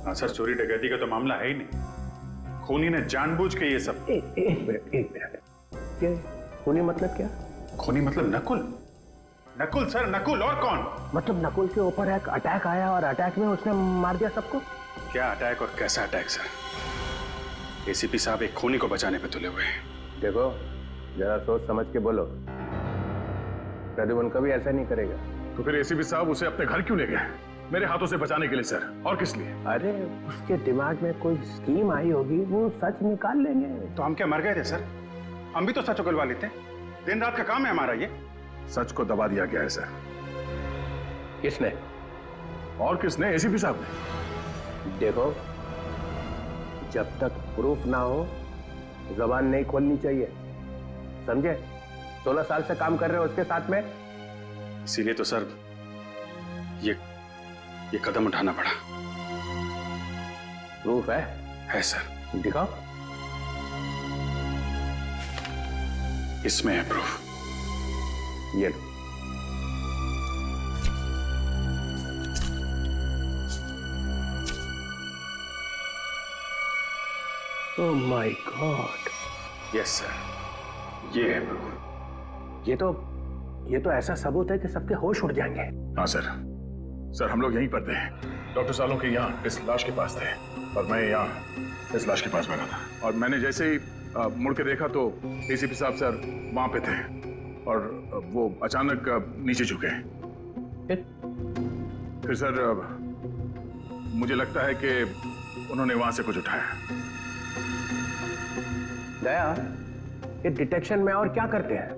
हाँ सर, चोरी डकैती का तो मामला है ही नहीं। खूनी ने जानबूझ के ये सब। एक मिनट, ये खूनी मतलब क्या? खूनी मतलब नकुल। नकुल सर, नकुल, और कौन? मतलब नकुल के ऊपर एक अटैक आया और अटैक में उसने मार दिया सबको? क्या अटैक और कैसा अटैक सर? एसीपी साहब एक खूनी को बचाने पे तुले हुए हैं। देखो, जरा सोच समझ के बोलो। प्रद्युमन कभी ऐसा नहीं करेगा। तो फिर एसीपी साहब उसे अपने घर क्यों ले गए? मेरे हाथों से बचाने के लिए सर, और किस लिए? अरे उसके दिमाग में कोई स्कीम आई होगी, वो सच निकाल लेंगे। तो हम क्या मर गए थे सर? हम भी तो सच उगलवा लेते। दिन रात का काम है हमारा ये। सच को दबा दिया गया है सर। किसने? और किसने? एसीपी साहब ने। देखो, जब तक प्रूफ ना हो जबान नहीं खोलनी चाहिए, समझे? 16 साल से काम कर रहे हो उसके साथ में। इसीलिए तो सर ये कदम उठाना पड़ा। प्रूफ है? है सर। दिखाओ। इसमें है प्रूफ। ये लो। Oh my God. Yes sir, ये है प्रूफ। ये तो ऐसा सबूत है कि सबके होश उड़ जाएंगे। हाँ सर। सर हम लोग यहीं पर थे, डॉक्टर सालुंखे यहाँ इस लाश के पास थे और मैं यहाँ इस लाश के पास बैठा था। और मैंने जैसे ही मुड़ के देखा तो एसीपी साहब सर वहां पे थे और वो अचानक नीचे झुके। फिर सर मुझे लगता है कि उन्होंने वहां से कुछ उठाया। दया, ये डिटेक्शन में और क्या करते हैं?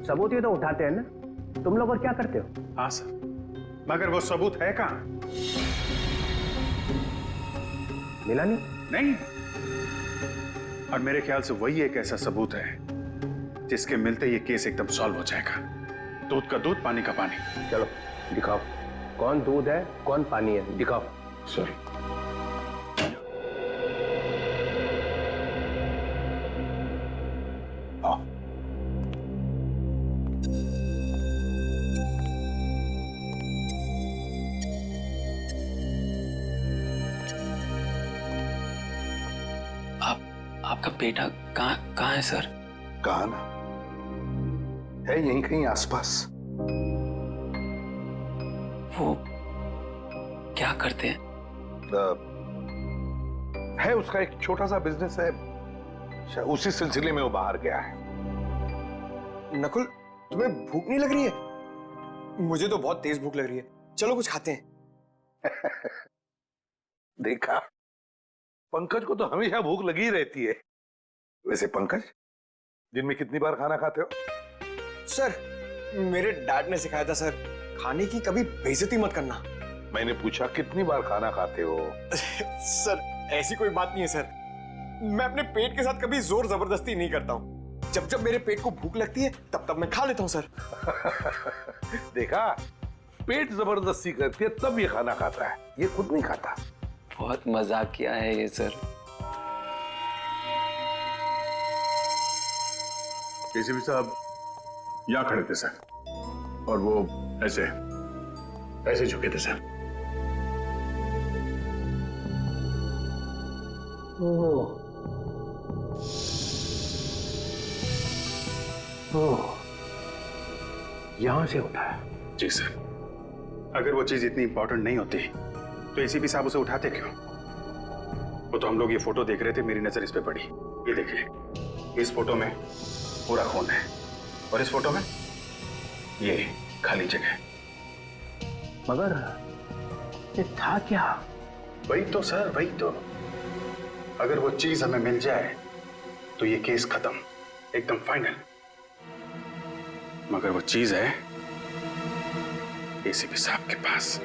सबूत ही तो उठाते हैं ना। तुम लोग और क्या करते हो? हाँ सर, मगर वो सबूत है कहाँ? मिला नहीं। और मेरे ख्याल से वही एक ऐसा सबूत है जिसके मिलते ये केस एकदम सॉल्व हो जाएगा। दूध का दूध, पानी का पानी। चलो दिखाओ, कौन दूध है कौन पानी है, दिखाओ। सॉरी। आपका बेटा कहाँ है सर? कहाँ ना है, यहीं कहीं आसपास। वो क्या करते हैं? है उसका एक छोटा सा बिजनेस है, उसी सिलसिले में वो बाहर गया है। नकुल, तुम्हें भूख नहीं लग रही है? मुझे तो बहुत तेज भूख लग रही है, चलो कुछ खाते हैं। देखा, पंकज को तो हमेशा भूख लगी रहती है। वैसे पंकज, दिन में कितनी बार खाना खाते हो? सर, मेरे डैड ने सिखाया था सर, खाने की कभी बेइज्जती मत करना। मैंने पूछा कितनी बार खाना खाते हो? सर, ऐसी कोई बात नहीं है सर। मैं अपने पेट के साथ कभी जोर जबरदस्ती नहीं करता हूँ। जब जब मेरे पेट को भूख लगती है तब मैं खा लेता हूँ सर। देखा, पेट जबरदस्ती करती है तब ये खाना खाता है, ये खुद नहीं खाता। बहुत मजाक किया है ये सर। एसीपी साहब यहाँ खड़े थे सर और वो ऐसे झुके थे सर। यहां से उठाया? जी सर। अगर वो चीज इतनी इंपॉर्टेंट नहीं होती तो एसीपी साहब उसे उठाते क्यों? वो तो हम लोग ये फोटो देख रहे थे, मेरी नजर इस पे पड़ी। ये देखिए, इस फोटो में पूरा खून है और इस फोटो में ये खाली जगह। मगर ये था क्या? वही तो सर, वही तो। अगर वो चीज हमें मिल जाए तो ये केस खत्म, एकदम फाइनल। मगर वो चीज है एसीपी साहब के पास।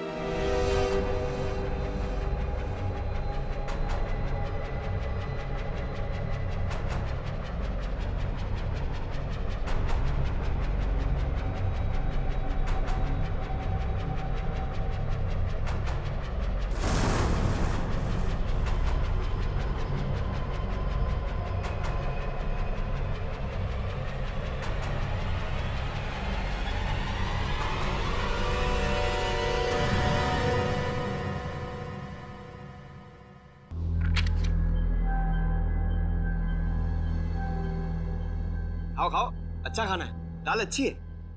खाओ खाओ, अच्छा खाना है, दाल अच्छी है।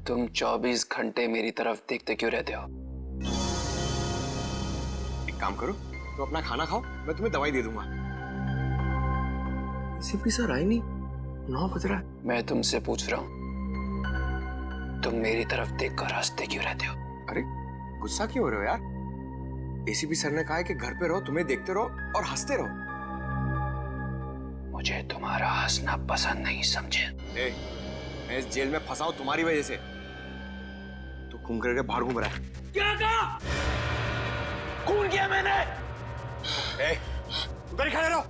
तुम 24 घंटे मेरी तरफ देखते क्यों रहते हो? एक काम करो, तो अपना खाना खाओ, मैं तुम्हें दवाई दे दूंगा। एसीपी सर आए नहीं, 9 बज रहा है। मैं तुमसे पूछ रहा हूँ, तुम मेरी तरफ देखकर हंसते क्यों रहते हो? अरे गुस्सा क्यों हो रहे हो यार? एसीपी सर ने कहा है कि घर पे रहो, तुम्हें देखते रहो और हंसते रहो। मुझे तुम्हारा हंसना पसंद नहीं, समझे? मैं इस जेल में फंसा हूं तुम्हारी वजह से। तू घूम करके बाहर घूम रहा है। क्या कहा? खून किया मैंने। उधर खड़े रहो।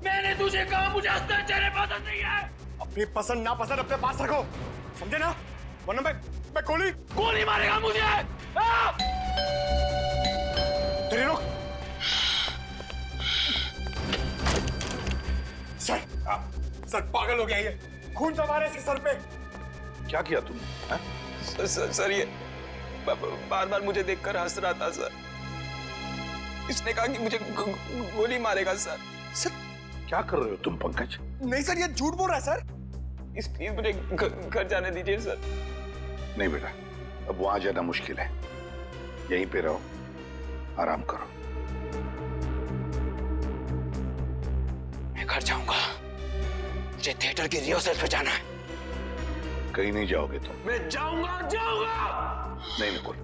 मैंने तुझे कहा मुझे हंसना चेहरे पसंद नहीं है। अपनी पसंद ना पसंद अपने पास रखो, समझे ना? वरना मैं गोली मारेगा मुझे। तेरी रुक। सर पागल हो गया ये, खून जमा रहा है इसके सर पे। क्या किया तुमने? सर ये बार बार मुझे देखकर हंस रहा था सर। इसने कहा कि मुझे गोली मारेगा सर। सर क्या कर रहे हो तुम पंकज? नहीं सर, ये झूठ बोल रहा है सर। प्लीज मुझे घर जाने दीजिए सर। नहीं बेटा, अब वहां जाना मुश्किल है, यहीं पे रहो, आराम करो। मैं घर जाऊंगा, मुझे थिएटर की रिहर्सल पे जाना है। कहीं नहीं जाओगे तुम। मैं जाऊंगा। नहीं नकुल,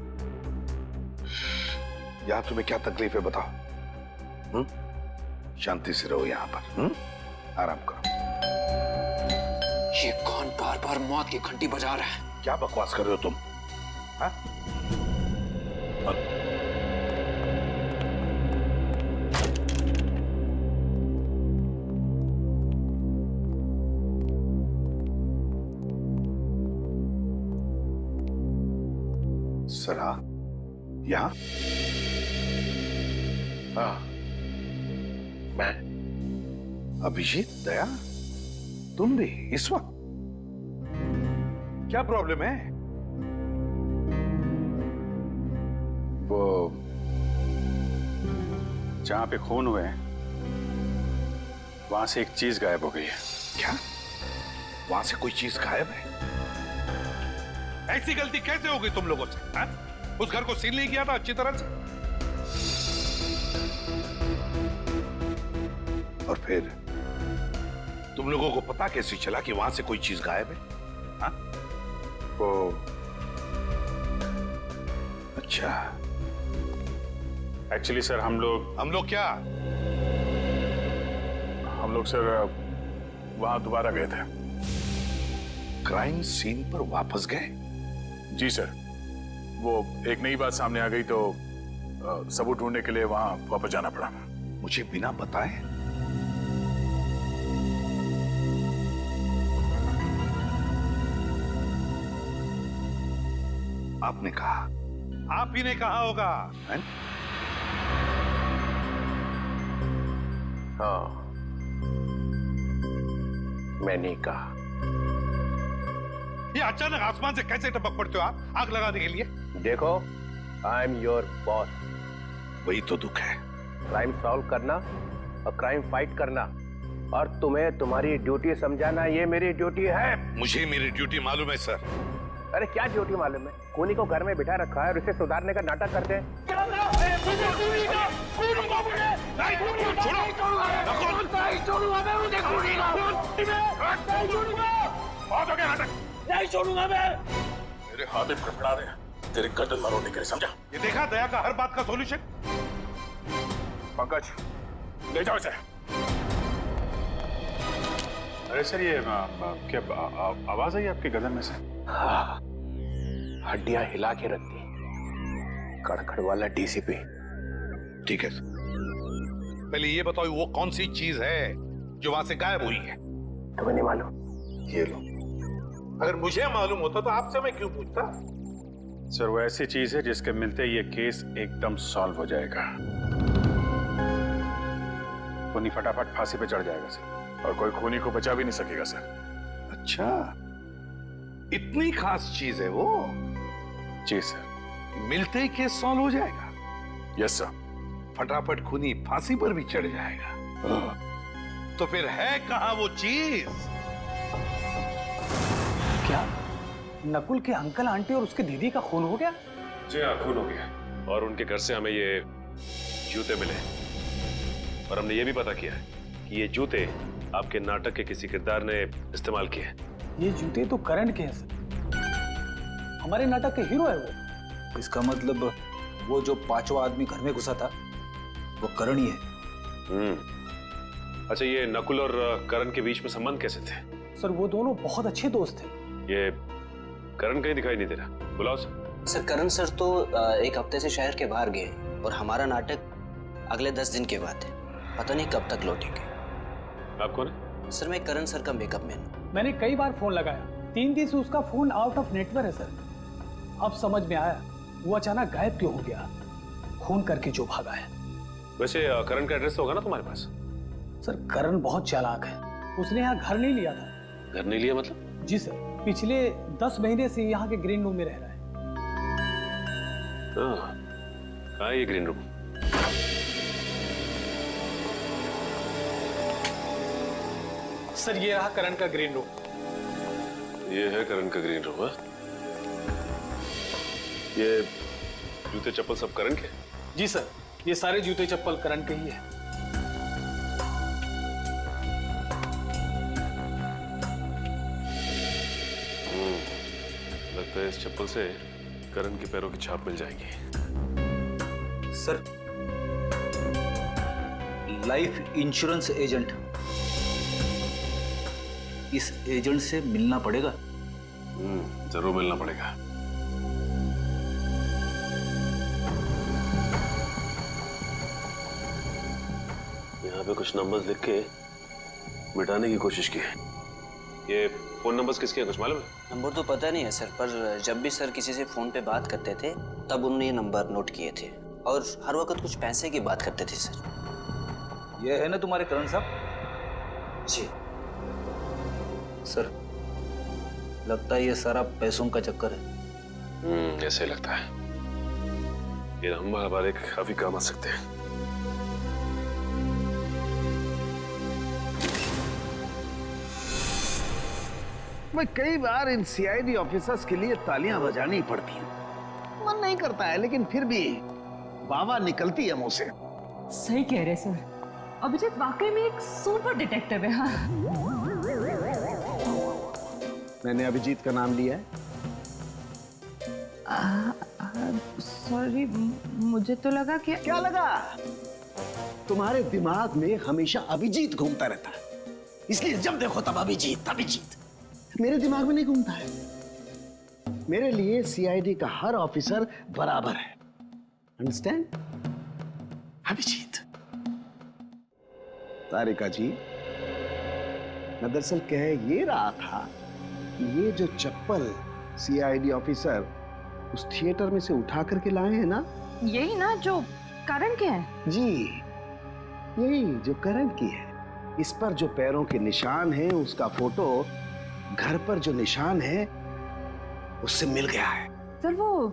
यहाँ तुम्हें क्या तकलीफ है बताओ? शांति से रहो यहाँ पर, आराम करो। ये कौन बार बार मौत की घंटी बजा रहा है? क्या बकवास कर रहे हो तुम? हाँ? सरा यहाँ? हाँ, मैं अभिजीत, दया, तुम भी इस वक्त? क्या प्रॉब्लम है? वो जहां पे खून हुए हैं वहां से एक चीज गायब हो गई है। क्या? वहां से कोई चीज गायब है? ऐसी गलती कैसे हो गई तुम लोगों से? हा? उस घर को सील नहीं किया था अच्छी तरह से? और फिर तुम लोगों को पता कैसे चला कि वहां से कोई चीज गायब है? हाँ? वो अच्छा, एक्चुअली सर हम लोग क्या? हम लोग सर वहां दोबारा गए थे। क्राइम सीन पर वापस गए? जी सर, वो एक नई बात सामने आ गई तो सबूत ढूंढने के लिए वहां वापस जाना पड़ा। मुझे बिना बताए? आपने कहा? आप ही ने कहा होगा। हाँ, मैंने कहा। ये अचानक आसमान से कैसे टपक पड़ते हो आप आग लगाने के लिए? देखो, आई एम योर बॉस। वही तो दुख है। क्राइम सॉल्व करना और क्राइम फाइट करना, और तुम्हें तुम्हारी ड्यूटी समझाना, ये मेरी ड्यूटी है। मुझे मेरी ड्यूटी मालूम है सर। अरे क्या ड्यूटी मालूम है? खूनी को घर में बिठा रखा है और इसे सुधारने का नाटक करते हैं। नहीं छोड़ूंगा मैं। मेरे हाथ भी फड़फड़ा रहे हैं तेरे गर्दन मरोड़ने के लिए, समझा? ये देखा दया का हर बात का सॉल्यूशन? पंकज ले जाओ इसे। अरे सर ये क्या आवाज आई आपके गर्दन में से? हाँ, हड्डियां हिला के रखती, कड़कड़ वाला डीसीपी। ठीक है, पहले ये बताओ वो कौन सी चीज है जो वहां से गायब हुई है? तुम्हें नहीं मालूम? ये लो। अगर मुझे मालूम होता तो आपसे मैं क्यों पूछता? सर वो ऐसी चीज है जिसके मिलते ही ये केस एकदम सॉल्व हो जाएगा। खूनी फटाफट फांसी पे चढ़ जाएगा सर, और कोई खूनी को बचा भी नहीं सकेगा सर। अच्छा, इतनी खास चीज है वो? जी सर। मिलते ही केस सॉल्व हो जाएगा? Yes sir. फटाफट खूनी फांसी पर भी चढ़ जाएगा। तो फिर है कहां वो चीज? क्या नकुल के अंकल आंटी और उसके दीदी का खून हो गया? जी हाँ, खून हो गया, और उनके घर से हमें ये जूते मिले, और हमने ये भी पता किया है कि ये जूते आपके नाटक के किसी किरदार ने इस्तेमाल किए हैं। ये जूते तो करण के हैं सर, हमारे नाटक के हीरो है वो। इसका मतलब वो जो पांचवा आदमी घर में घुसा था वो करण ही है। अच्छा, ये नकुल और करण के बीच में संबंध कैसे थे? सर वो दोनों बहुत अच्छे दोस्त थे। ये करण कहीं दिखाई नहीं दे रहा, बुलाओ सर। सर करण सर तो एक हफ्ते से शहर के बाहर गए, और हमारा नाटक अगले 10 दिन के बाद है, पता नहीं कब तक लौटेंगे। आप कौन है? सर मैं करण सर का मेकअप मैन हूँ। मैंने कई बार फोन लगाया, 3 दिन से उसका फोन आउट ऑफ नेटवर्क है सर। अब समझ में आया वो अचानक गायब क्यों हो गया, खून करके जो भागा है। वैसे करण का एड्रेस होगा ना तुम्हारे पास? सर करण बहुत चालाक है, उसने यहाँ घर नहीं लिया था। घर नहीं लिया मतलब? जी सर, पिछले 10 महीने से यहाँ के ग्रीन रूम में रह रहा है। कहाँ है ये ग्रीन रूम? सर ये रहा करण का ग्रीन रूम। ये है करण का ग्रीन रूम? ये जूते चप्पल सब करण के? जी सर, ये सारे जूते चप्पल करण के ही है। लगता है इस चप्पल से करण के पैरों की छाप मिल जाएगी। सर, लाइफ इंश्योरेंस एजेंट, इस एजेंट से मिलना पड़ेगा। जरूर मिलना पड़ेगा। यहाँ पे कुछ नंबर्स लिख के मिटाने की कोशिश की है। ये फोन नंबर्स किसके हैं, कुछ मालूम है? नंबर तो पता नहीं है सर, पर जब भी सर किसी से फोन पे बात करते थे तब उन्होंने ये नंबर नोट किए थे और हर वक्त कुछ पैसे की बात करते थे सर। ये है ना तुम्हारे करण साहब? जी सर, लगता है ये सारा पैसों का चक्कर है। ऐसे लगता है। ये नंबर हमारे काफी काम आ सकते हैं। मैं कई बार इन सीआईडी ऑफिसर्स के लिए तालियां बजानी पड़ती हैं। मन नहीं करता है, लेकिन फिर भी बाबा निकलती है मुंह से। सही कह रहे सर, अभिजीत वाकई में एक सुपर डिटेक्टिव है। हाँ। मैंने अभिजीत का नाम लिया है। सॉरी, मुझे तो लगा कि... क्या लगा? तुम्हारे दिमाग में हमेशा अभिजीत घूमता रहता है, इसलिए जब देखो तब अभिजीत अभिजीत। मेरे दिमाग में नहीं घूमता है। मेरे लिए सीआईडी का हर ऑफिसर बराबर है। अंडरस्टैंड? अभिजीत। तारिका जी, मैं दरअसल कह ये रहा था कि ये जो चप्पल सीआईडी ऑफिसर उस थिएटर में से उठा करके लाए हैं ना, यही ना जो करण के हैं? जी, यही जो करण की है। इस पर जो पैरों के निशान हैं, उसका फोटो घर पर जो निशान है उससे मिल गया है। सर, वो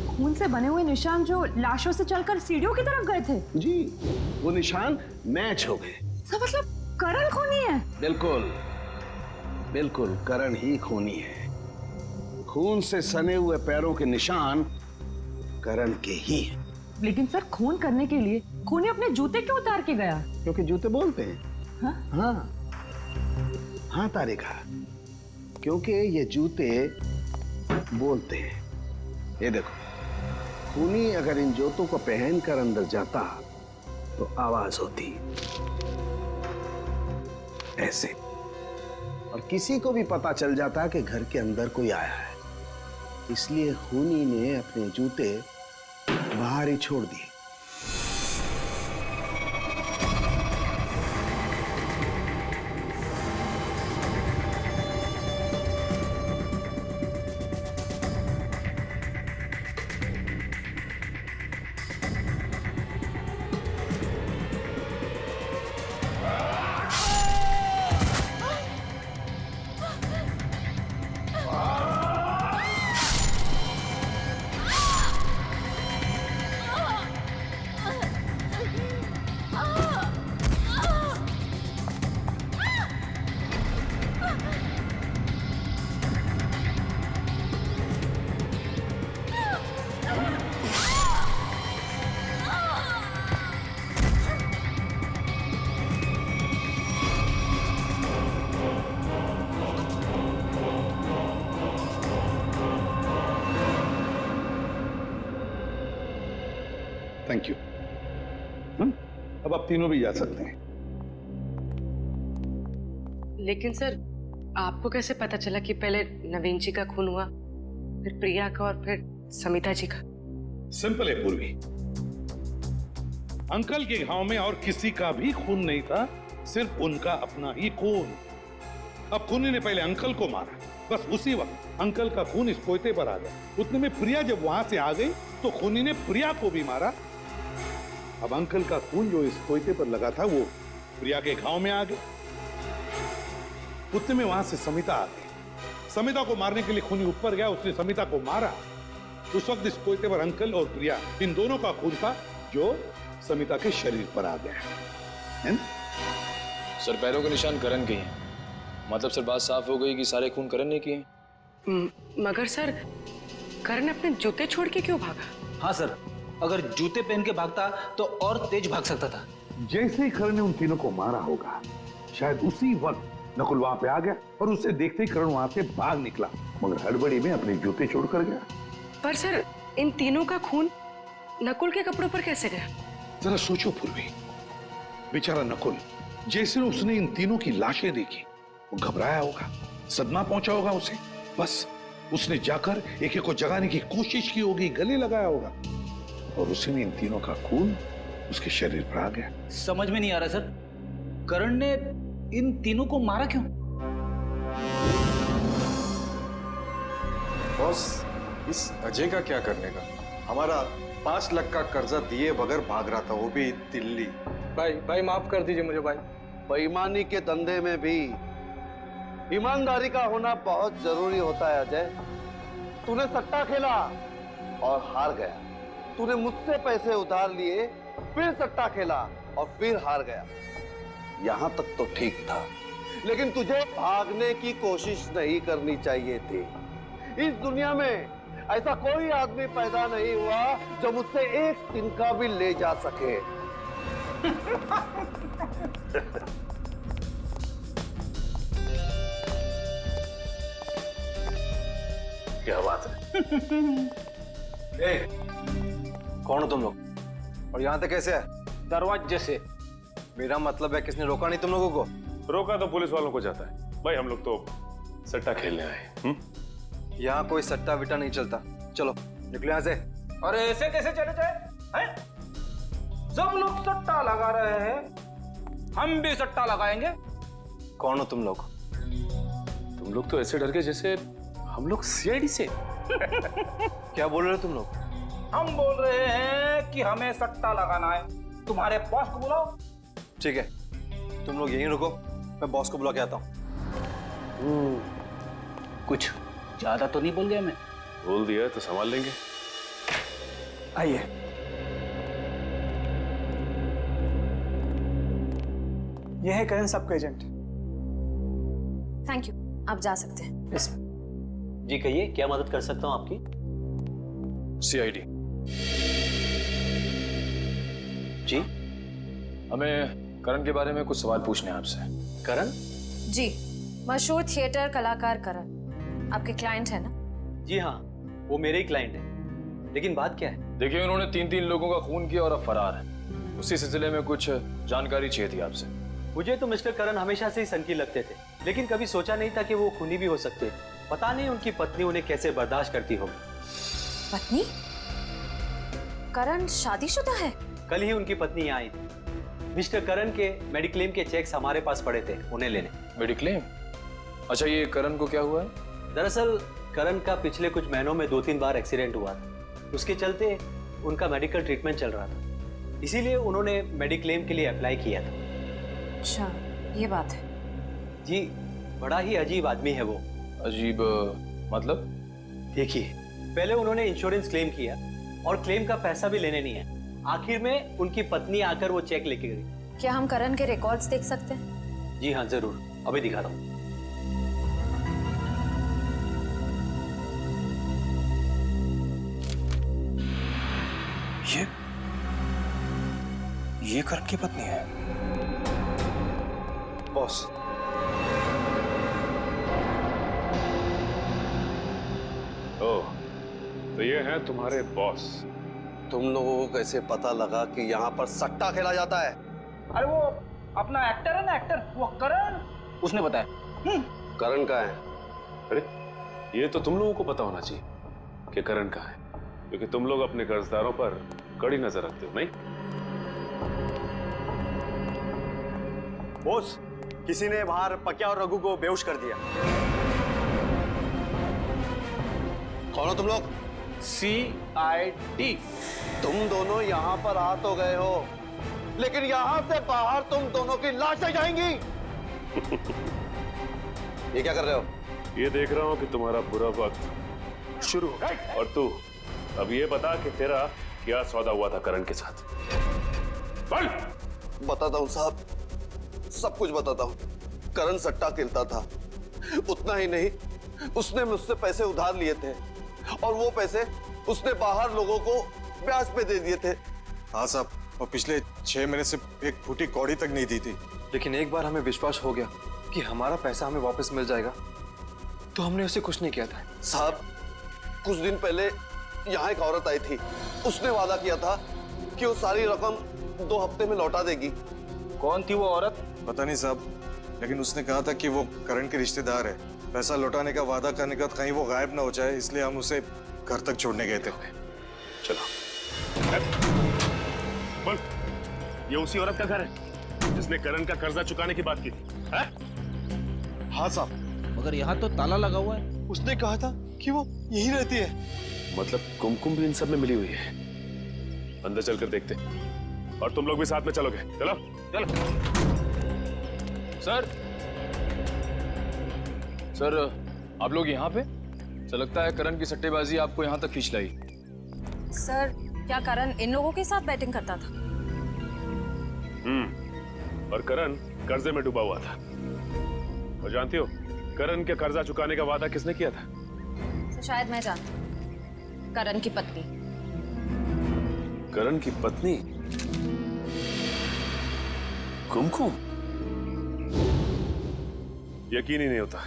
खून से बने हुए निशान जो लाशों से चलकर सीढ़ियों की तरफ गए थे? जी, वो निशान मैच हो गए। सर, मतलब करण खूनी है? बिल्कुल बिल्कुल, करण ही खूनी है। खून से सने हुए पैरों के निशान करण के ही हैं। लेकिन सर, खून करने के लिए खूनी अपने जूते क्यों उतार के गया? क्योंकि जूते बोलते हैं। हाँ? हाँ हाँ तारिका, क्योंकि ये जूते बोलते हैं। ये देखो, खूनी अगर इन जूतों को पहनकर अंदर जाता तो आवाज होती ऐसे, और किसी को भी पता चल जाता कि घर के अंदर कोई आया है। इसलिए खूनी ने अपने जूते बाहर ही छोड़ दिए। Thank you. अब आप तीनों भी जा सकते हैं। लेकिन सर, आपको कैसे पता चला कि पहले नवीन जी का खून हुआ, फिर प्रिया का और फिर समिता जी का? सिंपल है पूर्वी, अंकल के घाव में और किसी का भी खून नहीं था, सिर्फ उनका अपना ही खून। अब खूनी ने पहले अंकल को मारा, बस उसी वक्त अंकल का खून इस कोयते पर आ गया। उतने में प्रिया जब वहां से आ गई तो खूनी ने प्रिया को भी मारा। अब अंकल का खून जो इस कोयते पर लगा था वो प्रिया के घाव में आ गया। उतने में वहां से समिता आ गई। समिता को मारने के लिए खूनी ऊपर गया, उसने समिता को मारा। उस वक्त इस कोयते पर अंकल और प्रिया इन दोनों का खून था जो समिता के शरीर पर आ गया है ना? सर पैरों के निशान करण के हैं, मतलब सर बात साफ हो गई कि सारे खून करण ने किए। मगर सर करण अपने जूते छोड़ के क्यों भागा? हाँ सर, अगर जूते पहन के भागता तो और तेज भाग सकता था। जैसे ही करण ने उन तीनों को मारा होगा, शायद उसी वक्त नकुल वहां पे आ गया और उसे देखते ही करण वहां से भाग निकला, मगर हड़बड़ी में अपने जूते छोड़कर गया। पर सर इन तीनों का खून नकुल के कपड़ों पर कैसे गया? जरा सोचो पूर्वी, बेचारा नकुल, जैसे उसने इन तीनों की लाशें देखी वो घबराया होगा, सदमा पहुंचा होगा उसे। बस उसने जाकर एक एक को जगाने की कोशिश की होगी, गले लगाया होगा और उसी में इन तीनों का खून उसके शरीर पर आ गया। समझ में नहीं आ रहा सर, करण ने इन तीनों को मारा क्यों? बॉस, इस अजय का क्या करने का? हमारा 5 लाख का कर्जा दिए बगैर भाग रहा था, वो भी दिल्ली। भाई माफ कर दीजिए मुझे भाई। बेईमानी के धंधे में भी ईमानदारी का होना बहुत जरूरी होता है अजय। तूने सट्टा खेला और हार गया। तूने मुझसे पैसे उधार लिए, फिर सट्टा खेला और फिर हार गया। यहां तक तो ठीक था, लेकिन तुझे भागने की कोशिश नहीं करनी चाहिए थी। इस दुनिया में ऐसा कोई आदमी पैदा नहीं हुआ जो मुझसे एक तिनका भी ले जा सके। क्या बात है? कौन हो तुम लोग और यहाँ तक कैसे है? दरवाजे से। मेरा मतलब है किसने रोका नहीं तुम लोगों को? रोका तो पुलिस वालों को जाता है भाई, हम लोग तो सट्टा खेलने आए। यहाँ कोई सट्टा विट्टा नहीं चलता, चलो निकलो यहाँ से। अरे ऐसे कैसे चले जाए हैं? सब लोग सट्टा लगा रहे हैं, हम भी सट्टा लगाएंगे। कौन हो तुम लोग? तुम लोग तो ऐसे डर गए जैसे हम लोग सीआईडी से। क्या बोल रहे हो तुम लोग? हम बोल रहे हैं कि हमें सट्टा लगाना है, तुम्हारे बॉस को बुलाओ। ठीक है, तुम लोग यहीं रुको, मैं बॉस को बुला के आता हूँ। कुछ ज्यादा तो नहीं बोल गया मैं? बोल दिया तो संभाल लेंगे। आइए। यह है करण सबका एजेंट। थैंक यू, आप जा सकते हैं। जी कहिए, क्या मदद कर सकता हूं आपकी? सीआईडी जी, हमें करण के बारे में कुछ सवाल पूछने हैं आपसे। करण? जी, मशहूर थिएटर कलाकार करण आपके क्लाइंट है ना? जी हाँ, वो मेरे ही क्लाइंट है। लेकिन बात क्या है? देखिए, उन्होंने 3 लोगों का खून किया और अब फरार है। उसी सिलसिले में कुछ जानकारी चाहिए थी आपसे। मुझे तो मिस्टर करण हमेशा से ही सनकी लगते थे, लेकिन कभी सोचा नहीं था कि वो खूनी भी हो सकते। पता नहीं उनकी पत्नी उन्हें कैसे बर्दाश्त करती होगी। पत्नी? करण शादीशुदा है? कल ही उनकी पत्नी यहाँ आई थी। मिस्टर करण के मेडिक्लेम के चेक्स हमारे पास पड़े थे, उन्हें लेने। मेडिक्लेम? अच्छा, ये करण को क्या हुआ है? दरअसल करण का पिछले कुछ महीनों में 2-3 बार एक्सीडेंट हुआ था। उसके चलते उनका मेडिकल ट्रीटमेंट चल रहा था, इसीलिए उन्होंने मेडिक्लेम के लिए अप्लाई किया था। अच्छा, ये बात है। जी, बड़ा ही अजीब आदमी है वो। अजीब मतलब? देखिए, पहले उन्होंने इंश्योरेंस क्लेम किया और क्लेम का पैसा भी लेने नहीं है। आखिर में उनकी पत्नी आकर वो चेक लेके गई। क्या हम करण के रिकॉर्ड्स देख सकते हैं? जी हाँ, जरूर, अभी दिखाता हूँ। ये करण की पत्नी है? बॉस, ओह, तो ये हैं तुम्हारे बॉस। तुम लोगों को कैसे पता लगा कि यहाँ पर सट्टा खेला जाता है? अरे वो अपना एक्टर है ना, एक्टर, वो करण, उसने बताया। करण का है? अरे ये तो तुम लोगों को पता होना चाहिए कि करण का है, क्योंकि तुम लोग अपने कर्जदारों पर कड़ी नजर रखते हो, नहीं? बॉस, किसी ने बाहर पक्या और रघु को बेहोश कर दिया। कौन हो तुम लोग? CID। तुम दोनों यहाँ पर आ तो गए हो, लेकिन यहाँ से बाहर तुम दोनों की लाशें जाएंगी। ये क्या कर रहे हो? ये देख रहा हूँ कि तुम्हारा बुरा वक्त शुरू हो गया। और तू अब ये बता कि तेरा क्या सौदा हुआ था करण के साथ? बोल। बताता हूँ साहब, सब कुछ बताता हूँ। करण सट्टा खेलता था, उतना ही नहीं, उसने मुझसे पैसे उधार लिए थे और वो पैसे उसने बाहर लोगों को ब्याज पे दे दिए थे। हाँ साहब, और पिछले 6 महीने से एक फूटी कौड़ी तक नहीं दी थी। लेकिन एक बार हमें विश्वास हो गया कि हमारा पैसा हमें वापस मिल जाएगा, तो हमने उसे कुछ नहीं किया था। साहब, कुछ दिन पहले यहाँ एक औरत आई थी, उसने वादा किया था कि वो सारी रकम 2 हफ्ते में लौटा देगी। कौन थी वो औरत? पता नहीं साहब, लेकिन उसने कहा था कि वो करण के रिश्तेदार है। पैसा लौटाने का वादा करने के बाद कहीं वो गायब ना हो जाए, इसलिए हम उसे घर तक छोड़ने गए थे। चलो बोल, ये उसी औरत का घर है जिसने करण का कर्जा चुकाने की बात की थी? हाँ साहब, मगर यहाँ तो ताला लगा हुआ है। उसने कहा था कि वो यही रहती है। मतलब कुमकुम भी इन सब में मिली हुई है। अंदर चलकर देखते, और तुम लोग भी साथ में चलोगे। चलो चलो। सर आप लोग यहाँ पे? सर लगता है करण की सट्टेबाजी आपको यहाँ तक खींच लाई। सर, क्या करण इन लोगों के साथ बैटिंग करता था? और करण कर्जे में डूबा हुआ था। और जानती हो करण के कर्जा चुकाने का वादा किसने किया था? तो शायद मैं जानती हूँ, करण की पत्नी। करण की पत्नी कुमकुम? यकीन ही नहीं होता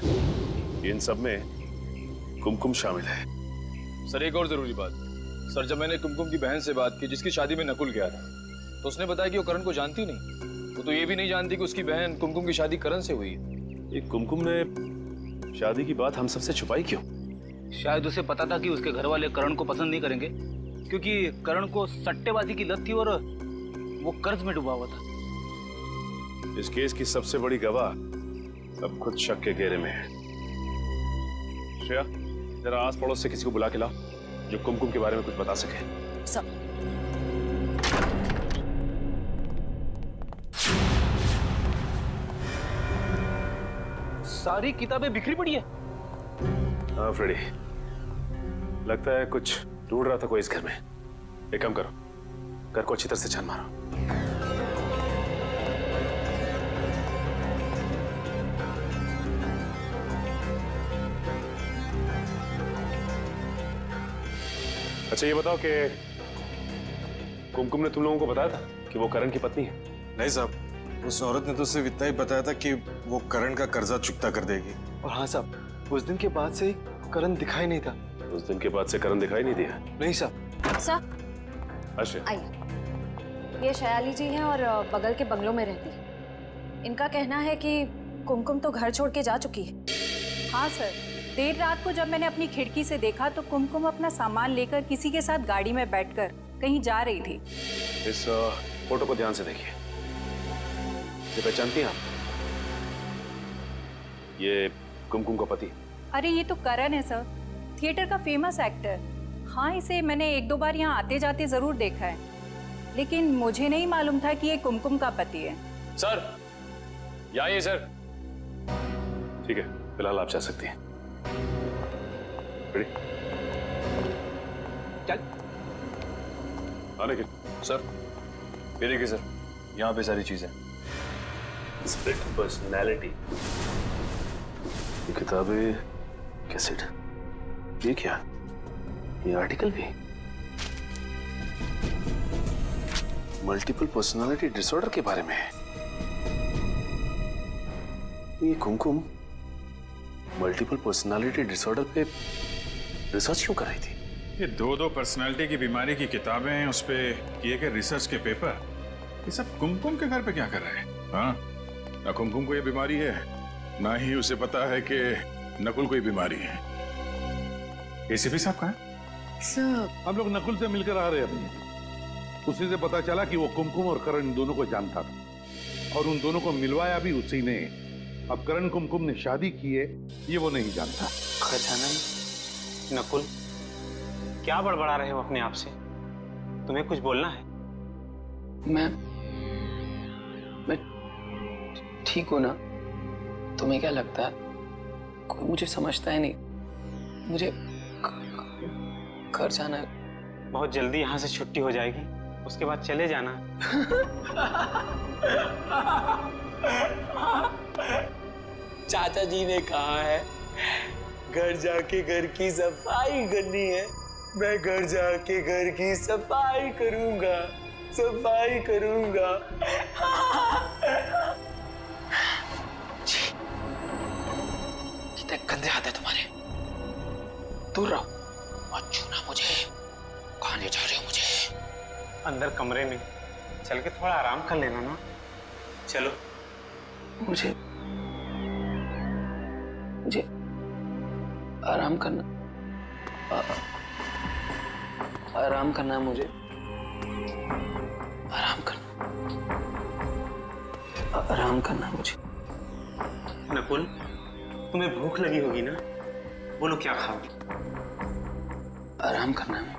इन सब में कुमकुम शामिल है। सर एक और जरूरी बात, सर जब मैंने कुमकुम की बहन से बात की जिसकी शादी में नकुल गया था, तो उसने बताया कि वो करण को जानती नहीं। वो तो ये भी नहीं जानती कि उसकी बहन कुमकुम की शादी करण से हुई है। ये कुमकुम ने शादी की बात हम सबसे छुपाई क्यों? शायद उसे पता था कि उसके घर वाले करण को पसंद नहीं करेंगे, क्योंकि करण को सट्टेबाजी की लत थी और वो कर्ज में डूबा हुआ था। इस केस की सबसे बड़ी गवाह अब खुद शक के घेरे में है। श्रेया, जरा आस पड़ोस से किसी को बुला के लाओ जो कुमकुम के बारे में कुछ बता सके। सब सारी किताबें बिखरी पड़ी है। हाँ फ्रेडी, लगता है कुछ ढूंढ रहा था कोई इस घर में। एक काम करो, घर को अच्छी तरह से छान मारो। अच्छा ये बताओ कि कुमकुम ने तुम लोगों को बताया था कि वो करण की पत्नी है? नहीं साहब, उस औरत ने तो सिर्फ इतना ही बताया था कि वो करण का कर्जा चुकता कर देगी। और हाँ साहब, उस दिन के बाद से करण दिखाई नहीं था। उस दिन के बाद से करण दिखाई नहीं दिया? नहीं साहब। सर अच्छा, आइए, ये शयाली जी हैं और बगल के बंगलों में रहती है। इनका कहना है कि कुमकुम तो घर छोड़ के जा चुकी है। हाँ सर, देर रात को जब मैंने अपनी खिड़की से देखा तो कुमकुम अपना सामान लेकर किसी के साथ गाड़ी में बैठकर कहीं जा रही थी। इस फोटो को ध्यान से देखिए। ये पहचानती हैं आप? ये कुमकुम का पति। अरे ये तो करण है सर, थिएटर का फेमस एक्टर। हाँ, इसे मैंने 1-2 बार यहाँ आते जाते जरूर देखा है, लेकिन मुझे नहीं मालूम था कि ये कुमकुम का पति है। सर यहाँ आइए सर। ठीक है, फिलहाल आप जा सकती हैं। रेडी? चल। आने के। सर ये देखिए सर, यहाँ पे सारी चीजें। स्प्लिट पर्सनैलिटी, ये किताबें, कैसेट, ये क्या? ये आर्टिकल भी? मल्टीपल पर्सनालिटी डिसऑर्डर के बारे में है। ये कुमकुम मल्टीपल पर्सनालिटी डिसऑर्डर पे रिसर्च क्यों कर रही थी? ये 2 पर्सनालिटी की बीमारी की किताबें हैं, उस पे किए गए रिसर्च के पेपर, ये सब कुमकुम के घर पे क्या कर रहे हैं? हाँ, ना कुमकुम को ये बीमारी है, ना ही उसे पता है कि नकुल को ये बीमारी है। एसीपी साहब कहाँ हैं? सर हम लोग नकुल से मिलकर आ रहे हैं अभी। उसी से पता चला कि वो कुमकुम और करण इन दोनों को जानता था और उन दोनों को मिलवाया भी उसी ने। अब करण कुमकुम ने शादी की है ये वो नहीं जानता। गजानन, नकुल, क्या बड़बड़ा रहे हो अपने आप से? तुम्हें कुछ बोलना है? मैं ठीक हूं ना? तुम्हें क्या लगता है कोई मुझे समझता है नहीं। मुझे घर जाना है। बहुत जल्दी यहाँ से छुट्टी हो जाएगी, उसके बाद चले जाना। चाचा जी ने कहा है घर जाके घर की सफाई करनी है। मैं घर जाके घर की सफाई करूंगा, सफाई करूंगा। कितने गंदे हाथ है तुम्हारे, दूर रहो, मत छूना मुझे। कहाँ ले जा रहे हो मुझे? अंदर कमरे में चल के थोड़ा आराम कर लेना ना। चलो। मुझे आराम करना, आराम करना है मुझे, आराम करना, आराम करना है मुझे। नकुल, तुम्हें भूख लगी होगी ना, बोलो क्या खाओगे? आराम करना है।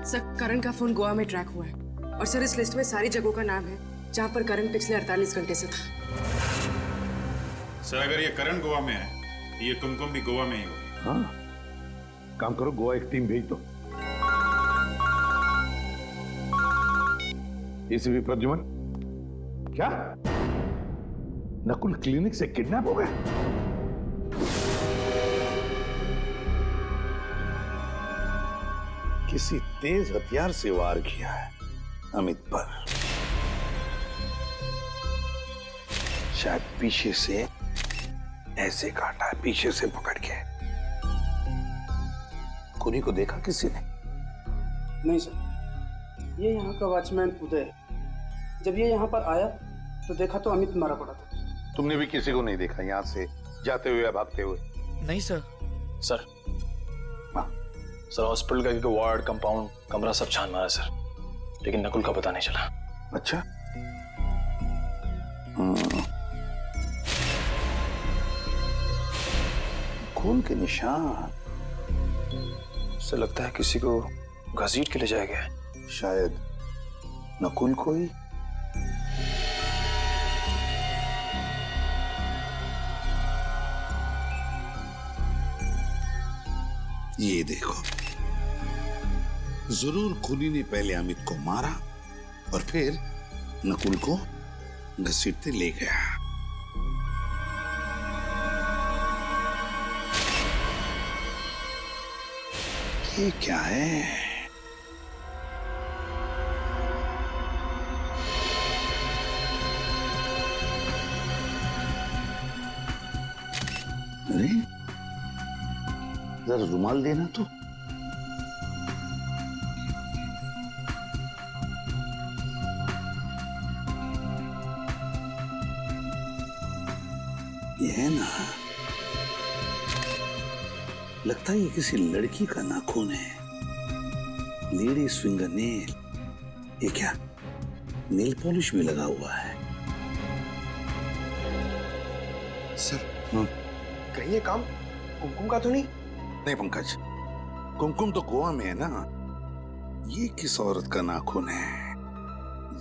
सर, करण का फोन गोवा में ट्रैक हुआ है और सर इस लिस्ट में सारी जगहों का नाम है जहां पर करण पिछले 48 घंटे से था। सर अगर ये करण गोवा में है, ये कुमकुम भी गोवा में ही होगी। हाँ, काम करो, गोवा एक टीम भेज दो। एसीपी प्रद्युमन, क्या नकुल क्लिनिक से किडनैप हो गए? किसी तेज हथियार से वार किया है अमित पर। शायद पीछे से ऐसे काटा है, पीछे से पकड़ के। खूनी को देखा किसी ने? नहीं सर, ये यहाँ का वॉचमैन उदय है। जब ये यहाँ पर आया तो देखा तो अमित मारा पड़ा था। तुमने भी किसी को नहीं देखा यहाँ से जाते हुए या भागते हुए? नहीं सर। सर हॉस्पिटल का एक वार्ड, कंपाउंड, कमरा सब छान मारा सर, लेकिन नकुल का पता नहीं चला। अच्छा। खून के निशान सर, लगता है किसी को घसीट के ले जाया गया है। शायद नकुल को ही। ये देखो, जरूर खूनी ने पहले अमित को मारा और फिर नकुल को घसीटते ले गया। ये क्या है? अरे जरा रुमाल देना तो। ये है ना, लगता है ये किसी लड़की का नाखून है। Ladies finger nail. ये क्या, नेल पॉलिश भी लगा हुआ है? सर कहीं ये काम कुमकुम का तो नहीं? नहीं पंकज, कुमकुम तो गोवा में है ना। ये किस औरत का नाखून है?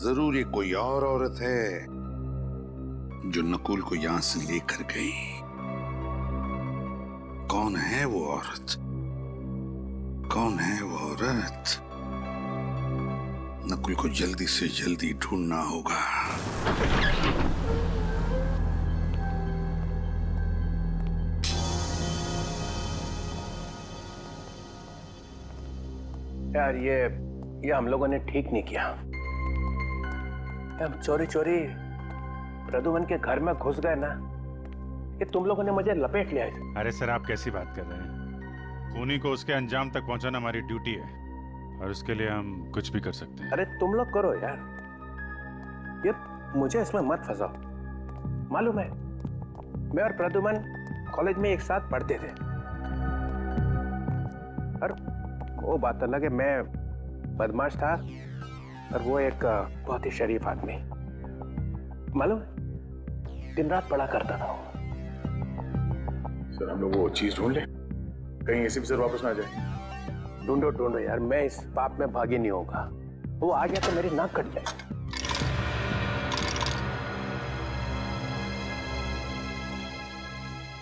जरूर ये कोई और औरत है जो नकुल को यहां से लेकर गई। कौन है वो औरत? कौन है वो औरत? नकुल को जल्दी से जल्दी ढूंढना होगा। यार ये हम लोगों ने ठीक नहीं किया। हम चोरी चोरी प्रद्युमन के घर में घुस गए ना, ये तुम लोगों ने मुझे लपेट लिया है। अरे सर आप कैसी बात कर रहे हैं? खूनी को उसके अंजाम तक पहुंचाना हमारी ड्यूटी है और उसके लिए हम कुछ भी कर सकते हैं। अरे तुम लोग करो यार, ये मुझे इसमें मत फंसाओ। मालूम है, मैं और प्रद्युमन कॉलेज में एक साथ पढ़ते थे और वो बात अलग है, मैं बदमाश था और वो एक बहुत ही शरीफ आदमी। मालूम दिन रात पढ़ा करता था। सर हम लोग वो चीज ढूंढ ले, कहीं एसीपी सर वापस ना आ जाए। ढूंढो ढूंढो यार, मैं इस पाप में भागी नहीं होगा। वो आ गया तो मेरी नाक कट जाए।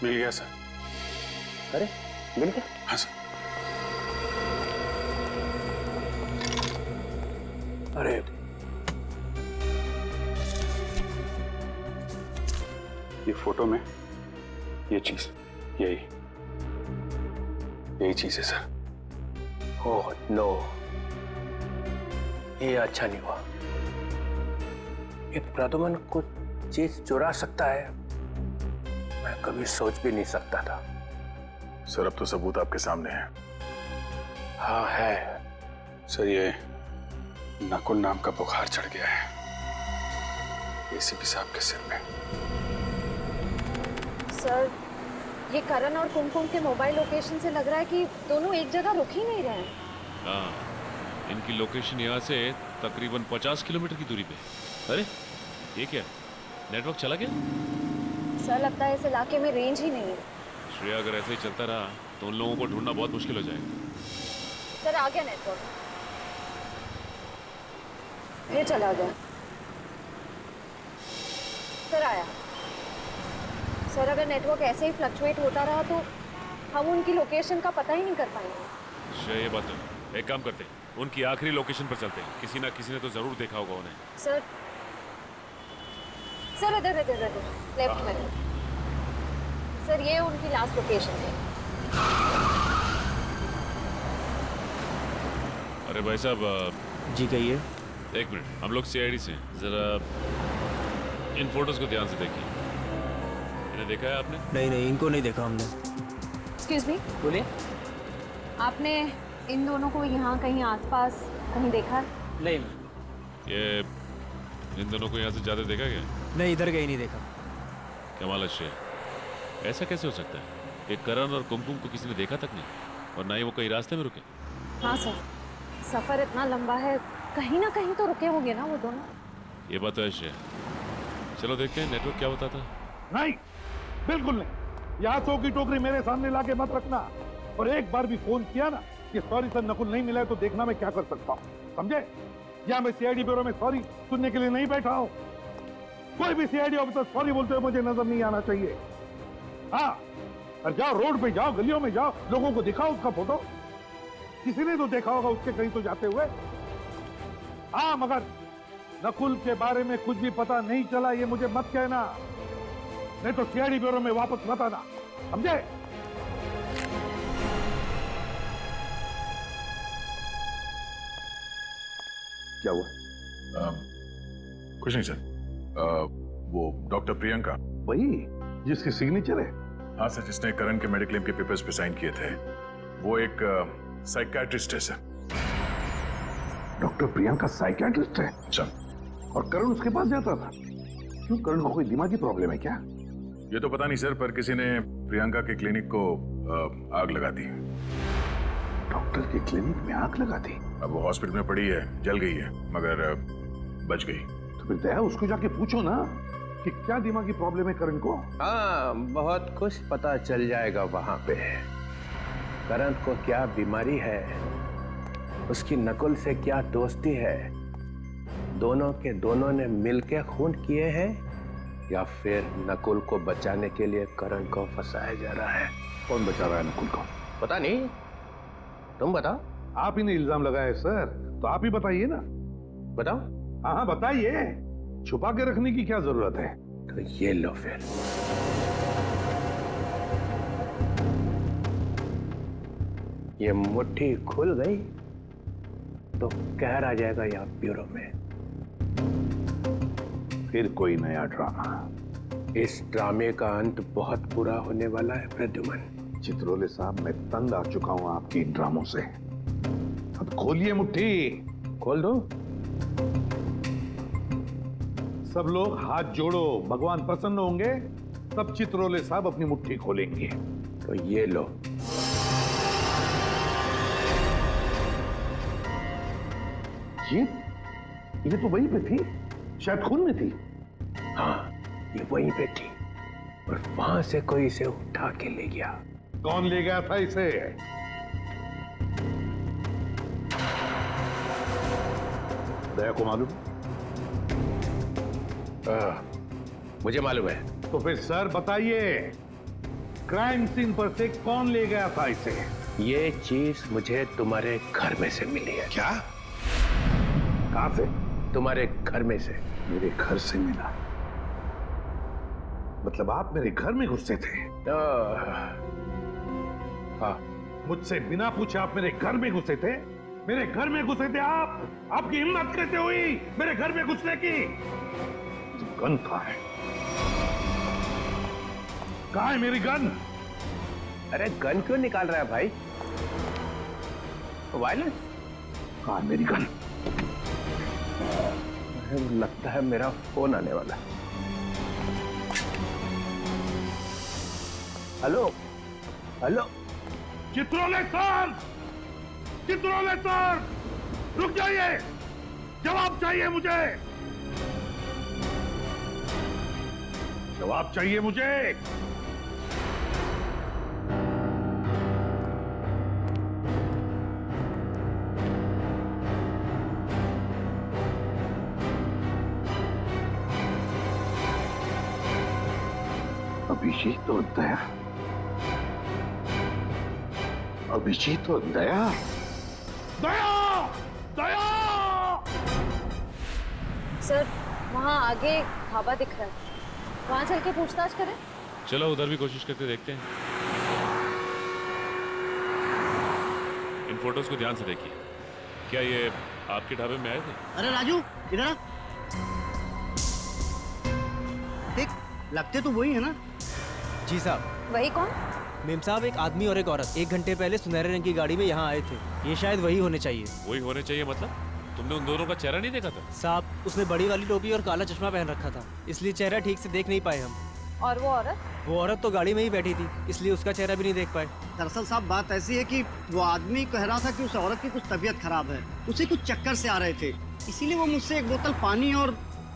मिल गया सर। अरे मिल गया? हाँ सर। अरे ये फोटो में ये चीज, यही चीज है सर। ओह नो, ये अच्छा नहीं हुआ। ये प्रद्युमन कुछ चीज चुरा सकता है, मैं कभी सोच भी नहीं सकता था। सर अब तो सबूत आपके सामने है। हाँ है सर। ये नकुल नाम का बुखार चढ़ गया है एसीपी साहब के सिर में। सर ये करण और कुमकुम के मोबाइल लोकेशन से लग रहा है कि दोनों एक जगह रुक ही नहीं रहे हैं। हाँ, इनकी लोकेशन यहाँ से तकरीबन 50 किलोमीटर की दूरी पे। अरे ये क्या, नेटवर्क चला गया? सर लगता है इस इलाके में रेंज ही नहीं है। श्रेया अगर ऐसे ही चलता रहा तो उन लोगों को ढूंढना बहुत मुश्किल हो जाएगा। सर आ गया नेटवर्क, ये चला गया। सर आया। सर अगर नेटवर्क ऐसे ही फ्लक्चुएट होता रहा तो हम उनकी लोकेशन का पता ही नहीं कर पाएंगे। श्रेया ये बात है, एक काम करते हैं, उनकी आखिरी लोकेशन पर चलते हैं। किसी ना किसी ने तो जरूर देखा होगा उन्हें। सर सर इधर इधर इधर लेफ्ट में। सर ये उनकी लास्ट लोकेशन है। अरे भाई साहब। जी कहिए। एक मिनट, हम लोग सीआईडी से हैं, जरा इन फोटोज को ध्यान से देखिए। इन्हें देखा है आपने? नहीं, इनको नहीं देखा हमने। एक्सक्यूज मी, बोलिए। आपने इन दोनों को यहाँ कहीं आसपास कहीं देखा है? नहीं। ये इन दोनों को यहाँ से ज्यादा देखा क्या? नहीं, इधर कहीं नहीं देखा। कमाल है श्रेया, ऐसा कैसे हो सकता है? एक करण और कुमकुम को किसी ने देखा तक नहीं, और ना ही वो कहीं रास्ते में रुके। हाँ सर, सफर इतना लंबा है, कहीं ना कहीं तो रुके होंगे ना वो दोनों। ये बात तो है श्रेया। चलो देखते हैं नेटवर्क क्या बताता है। नहीं, बिल्कुल नहीं। यहाँ 100 की टोकरी मेरे सामने लाके मत रखना। और एक बार भी फोन किया ना कि सॉरी सर नकुल नहीं मिला है, तो देखना मैं क्या कर सकता हूँ, समझे? या मैं सीआईडी ब्यूरो में सॉरी सुनने के लिए नहीं बैठा हूँ। कोई भी सीआईडी ऑफिसर सॉरी बोलते हुए मुझे नजर नहीं आना चाहिए। हाँ, और जाओ रोड पे जाओ, गलियों में जाओ, लोगों को दिखाओ उसका फोटो। किसी ने तो देखा होगा उसके कहीं तो जाते हुए। हाँ, मगर नकुल के बारे में कुछ भी पता नहीं चला ये मुझे मत कहना, नहीं तो सीआईडी ब्यूरो में वापस मत आना, समझे? क्या हुआ? कुछ नहीं सर। वो डॉक्टर प्रियंका, वही जिसकी सिग्नेचर है? हाँ सर, जिसने करण के मेडिक्लेम के पेपर्स पे साइन किए थे। वो एक साइकियाट्रिस्ट है सर। डॉक्टर प्रियंका साइकियाट्रिस्ट है? अच्छा। और करण उसके पास जाता था? क्यों, करण को कोई दिमागी प्रॉब्लम है क्या? ये तो पता नहीं सर, पर किसी ने प्रियंका के क्लिनिक को आग लगा दी। डॉक्टर के क्लिनिक में आग लगा दी? अब वो हॉस्पिटल में पड़ी है, जल गई है, मगर बच गई। तो फिर दया उसको जाके पूछो ना कि क्या दिमागी प्रॉब्लम है करण को। हाँ, बहुत कुछ पता चल जाएगा वहां पे। करण को क्या बीमारी है, उसकी नकुल से क्या दोस्ती है, दोनों के दोनों ने मिलकर खून किए हैं, या फिर नकुल को बचाने के लिए करण को फंसाया जा रहा है। कौन बचा रहा है नकुल को? पता नहीं, तुम बताओ। आप ही ने इल्जाम लगाया सर, तो आप ही बताइए ना। बताओ। हाँ बताइए, छुपा के रखने की क्या जरूरत है? तो ये लो फिर। ये मुट्ठी खुल गई तो कहर आ जाएगा यहाँ ब्यूरो में। फिर कोई नया ड्रामा। इस ड्रामे का अंत बहुत बुरा होने वाला है प्रद्युमन। चित्रोले साहब, मैं तंग आ चुका हूं आपकी इन ड्रामों से। अब खोलिए मुट्ठी। खोल दो। सब लोग हाथ जोड़ो, भगवान प्रसन्न होंगे तब चित्रोले साहब अपनी मुट्ठी खोलेंगे। तो ये लो। ये तो वहीं पे थी, शायद खून में थी। हाँ, ये वहीं पे थी, और वहां से कोई इसे उठा के ले गया। कौन ले गया था इसे? दया को मालूम? मुझे मालूम है। तो फिर सर बताइए, क्राइम सीन पर से कौन ले गया था इसे? ये चीज मुझे तुम्हारे घर में से मिली है। क्या? कहां से? तुम्हारे घर में से। मेरे घर से मिला? मतलब आप मेरे घर में घुसे थे? हाँ। मुझसे बिना पूछे आप मेरे घर में घुसे थे? मेरे घर में घुसे थे आप? आपकी हिम्मत कैसे हुई मेरे घर में घुसने की? गन कहाँ है? कहाँ है मेरी गन? अरे गन क्यों निकाल रहा है भाई? वायलेंस? कहाँ है मेरी गन? लगता है मेरा फोन आने वाला है। Hello hello, Chitrole sir, Chitrole sir, रुक जाइए, जवाब चाहिए मुझे, जवाब चाहिए मुझे। अभिजीत और दया, अभिजीत और दया, दया, दया! सर वहाँ आगे ढाबा दिख रहा है, वहाँ चल के पूछताछ करें? चलो उधर भी कोशिश करके देखते हैं। इन फोटोज को ध्यान से देखिए। क्या ये आपके ढाबे में आए थे? अरे राजू इधर आ। देख लगते तो वही है ना? जी साहब। वही कौन? मेम साहब, एक आदमी और एक औरत 1 घंटे पहले सुनहरे रंग की गाड़ी में यहाँ आए थे। ये शायद वही होने चाहिए। वही होने चाहिए मतलब? तुमने उन दोनों का चेहरा नहीं देखा था? साहब उसने बड़ी वाली टोपी और काला चश्मा पहन रखा था, इसलिए चेहरा ठीक से देख नहीं पाए हम। और वो औरत? वो औरत तो गाड़ी में ही बैठी थी, इसलिए उसका चेहरा भी नहीं देख पाए। दरअसल साहब बात ऐसी है कि वो आदमी कह रहा था कि उस औरत की कुछ तबीयत खराब है, उसे कुछ चक्कर से आ रहे थे, इसीलिए वो मुझसे 1 बोतल पानी और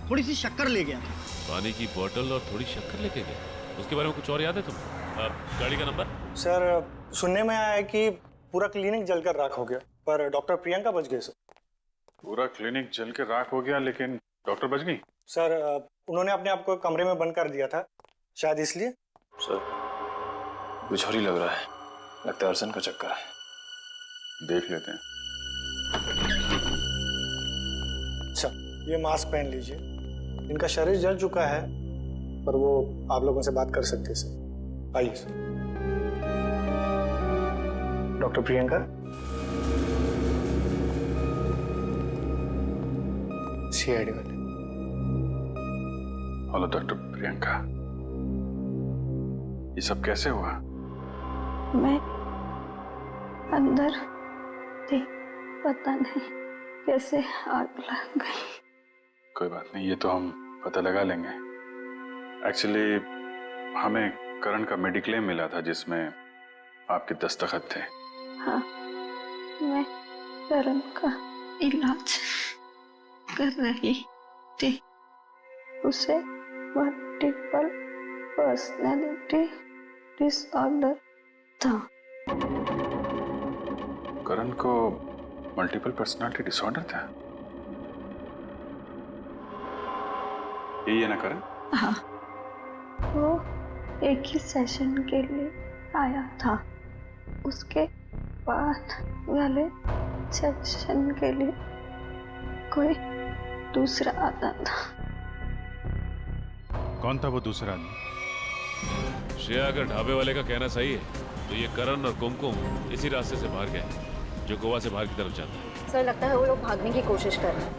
थोड़ी सी शक्कर ले गया था। पानी की बोतल और थोड़ी शक्कर लेके गए? उसके बारे में कुछ और याद है तुम्हें? गाड़ी का नंबर? सर सुनने में आया है कि पूरा क्लिनिक जलकर राख हो गया, पर डॉक्टर प्रियंका बच गए। सर पूरा क्लिनिक जल के राख हो गया लेकिन डॉक्टर बच गई? सर उन्होंने अपने आप को कमरे में बंद कर दिया था, शायद इसलिए। सर कुछ और ही लग रहा है, लगता है अर्सन का चक्कर है। देख लेते हैं। अच्छा ये मास्क पहन लीजिए, इनका शरीर जल चुका है पर वो आप लोगों से बात कर सकते हैं। सर आइए सर। डॉक्टर प्रियंका, सीआईडी वाले। हेलो डॉक्टर प्रियंका, ये सब कैसे हुआ? मैं अंदर थी, पता नहीं कैसे आग लग गई। कोई बात नहीं, ये तो हम पता लगा लेंगे। एक्चुअली हमें करण का मेडिक्लेम मिला था जिसमें आपके दस्तखत थे। हाँ, मैं करण का इलाज कर रही थी। उसे मल्टीपल पर्सनैलिटी डिसऑर्डर था। करण को मल्टीपल पर्सनालिटी डिसऑर्डर था? यही है ना करण? हाँ, वो एक ही सेशन के लिए आया था, उसके बाद वाले सेशन के लिए कोई दूसरा आता था। कौन था वो दूसरा आदमी? श्रेया, अगर ढाबे वाले का कहना सही है तो ये करण और कुमकुम इसी रास्ते से बाहर गए जो गोवा से बाहर की तरफ जाता है। सर लगता है वो लोग भागने की कोशिश कर रहे हैं।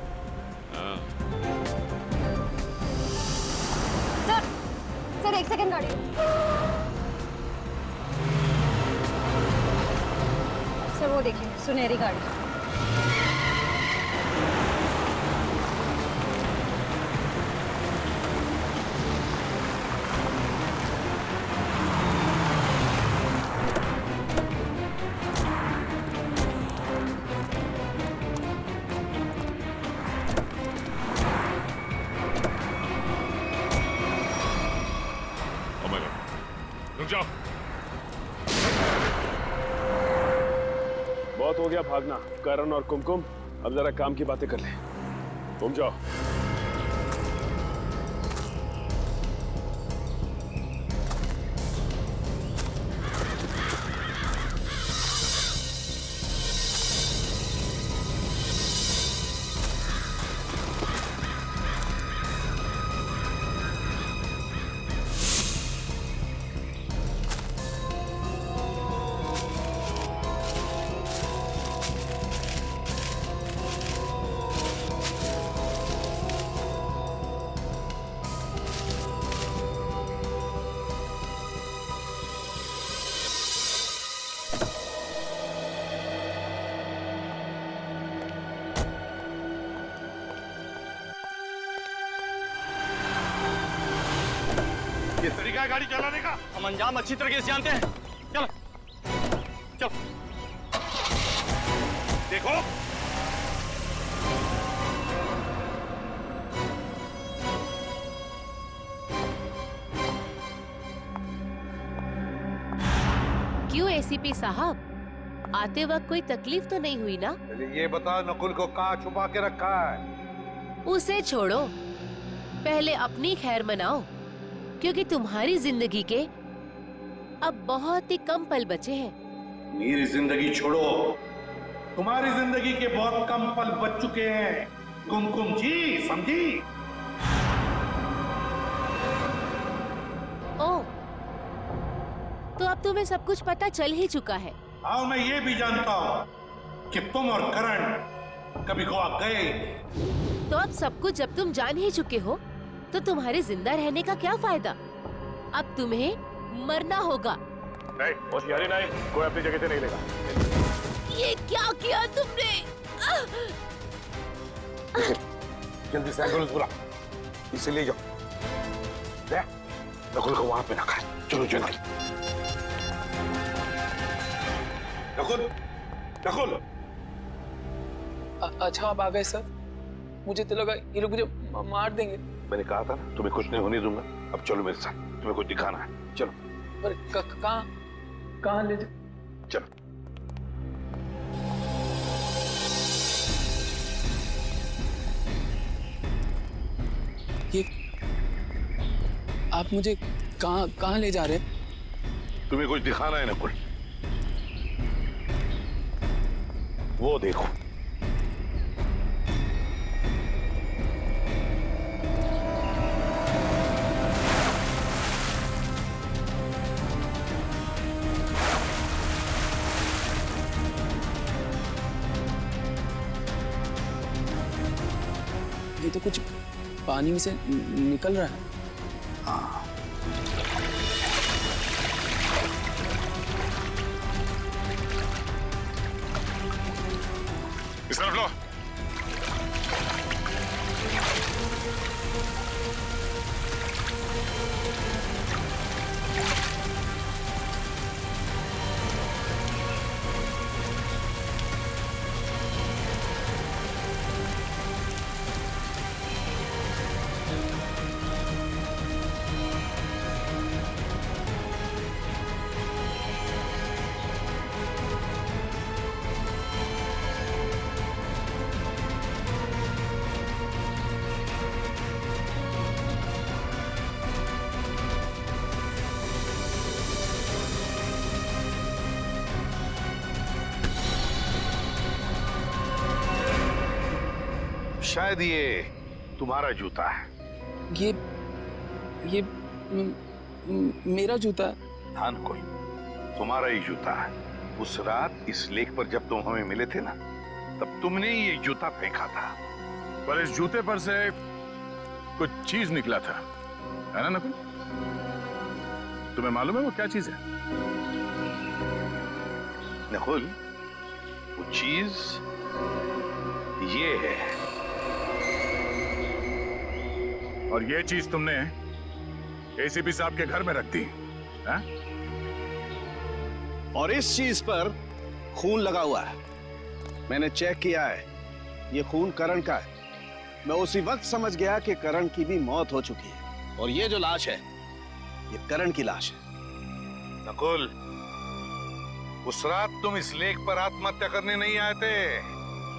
हाँ। सर 1 सेकंड गाड़ी। सर वो देखिए सुनहरी गाड़ी। रुक जाओ। बहुत हो गया भागना। करण और कुमकुम, अब जरा काम की बातें कर ले। तुम जाओ। ये तरीका है गाड़ी चलाने का? हम अंजाम अच्छी तरीके से जानते हैं। चलो चलो। देखो क्यों एसीपी साहब, आते वक्त कोई तकलीफ तो नहीं हुई ना? ये बता नकुल को कहाँ छुपा के रखा है? उसे छोड़ो, पहले अपनी खैर मनाओ, क्योंकि तुम्हारी जिंदगी के अब बहुत ही कम पल बचे हैं। मेरी जिंदगी छोड़ो, तुम्हारी जिंदगी के बहुत कम पल बच चुके हैं कुमकुम जी, समझी? ओ, तो अब तुम्हें सब कुछ पता चल ही चुका है। हाँ, मैं ये भी जानता हूँ कि तुम और करण कभी गोवा गए। तो अब सब कुछ जब तुम जान ही चुके हो, तो तुम्हारे जिंदा रहने का क्या फायदा? अब तुम्हें मरना होगा। नहीं, होशियारी नहीं, कोई अपनी जगह से नहीं लेगा। ये क्या किया तुमने? जल्दी से एम्बुलेंस बुला, इसे ले जाओ। नकुल को वहां पे रखा है। चलो चलो। नकुल, नकुल। अच्छा आप आ गए सर, मुझे तो लगा ये लोग मुझे मार देंगे। मैंने कहा था ना, तुम्हें कुछ नहीं होने दूंगा। अब चलो मेरे साथ, तुम्हें कुछ दिखाना है। चलो। पर कहाँ ले जाओ? चलो। ये आप मुझे कहाँ ले जा रहे हैं? तुम्हें कुछ दिखाना है नकुल, वो देखो। ये तो कुछ पानी से निकल रहा है। हाँ। इस तरफ लो। शायद ये तुम्हारा जूता है। ये मेरा जूता? हाँ नकुल, तुम्हारा ही जूता है। उस रात इस लेक पर जब तुम हमें मिले थे ना, तब तुमने ये जूता फेंका था। पर इस जूते पर से कुछ चीज निकला था, है ना नकुल? तुम्हें मालूम है वो क्या चीज है? नकुल, वो चीज ये है। और ये चीज तुमने एसीपी साहब के घर में रख दी, है? और इस चीज पर खून लगा हुआ है। मैंने चेक किया है, ये खून करण का है। मैं उसी वक्त समझ गया कि करण की भी मौत हो चुकी है। और ये जो लाश है, ये करण की लाश है। नकुल, उस रात तुम इस लेक पर आत्महत्या करने नहीं आए थे।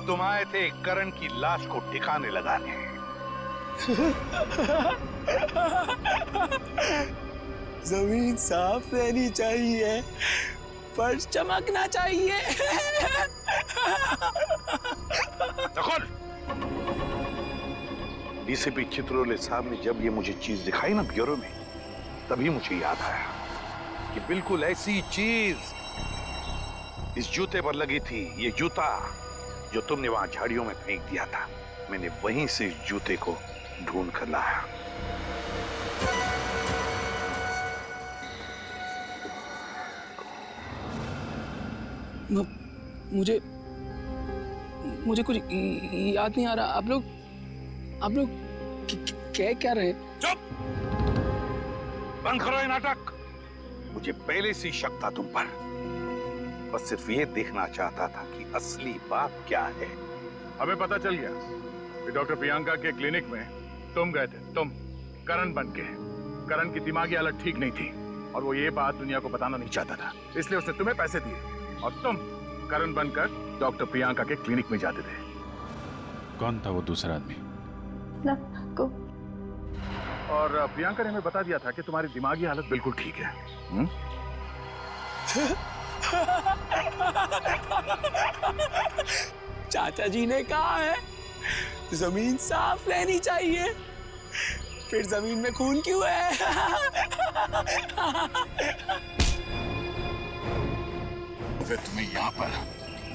तुम आए थे करण की लाश को ठिकाने लगाने। जमीन साफ रहनी चाहिए, फर्श चमकना चाहिए। नकुल, डीसीपी चित्रोले साहब ने जब ये मुझे चीज दिखाई ना ब्यूरो में, तभी मुझे याद आया कि बिल्कुल ऐसी चीज इस जूते पर लगी थी। ये जूता जो तुमने वहां झाड़ियों में फेंक दिया था, मैंने वहीं से इस जूते को ढूंढ कर लाया। मुझे कुछ याद नहीं आ रहा। आप लोग क्या रहे? चुप! बंद करो ये नाटक। मुझे पहले से शक था तुम पर, बस सिर्फ ये देखना चाहता था कि असली बात क्या है। हमें पता चल गया कि डॉक्टर प्रियंका के क्लिनिक में तुम गए थे, तुम करण बन के। करण की दिमागी हालत ठीक नहीं थी और वो ये बात दुनिया को बताना नहीं चाहता था, इसलिए उसने तुम्हें पैसे दिए और तुम करण बनकर डॉक्टर प्रियंका के क्लिनिक में जाते थे। कौन था वो दूसरा आदमी? और प्रियंका ने हमें बता दिया था कि तुम्हारी दिमागी हालत बिल्कुल ठीक है। चाचा जी ने कहा है जमीन साफ रहनी चाहिए, फिर जमीन में खून क्यों है? फिर तुम्हें यहाँ पर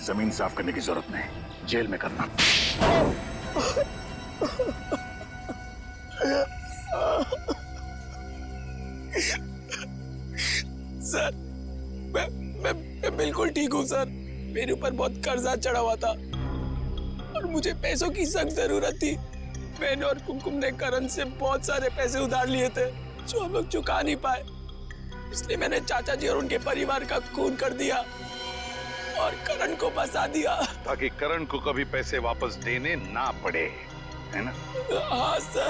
जमीन साफ करने की जरूरत नहीं, जेल में करना। सर, मैं बिल्कुल ठीक हूँ सर। मेरे ऊपर बहुत कर्जा चढ़ा हुआ था और मुझे पैसों की सख्त जरूरत थी। मैंने और कुमकुम ने करण से बहुत सारे पैसे उधार लिए थे जो हम लोग चुका नहीं पाए, इसलिए मैंने चाचा जी और उनके परिवार का खून कर दिया और करण को फंसा दिया, ताकि करण को कभी पैसे वापस देने ना पड़े, है ना? हाँ सर।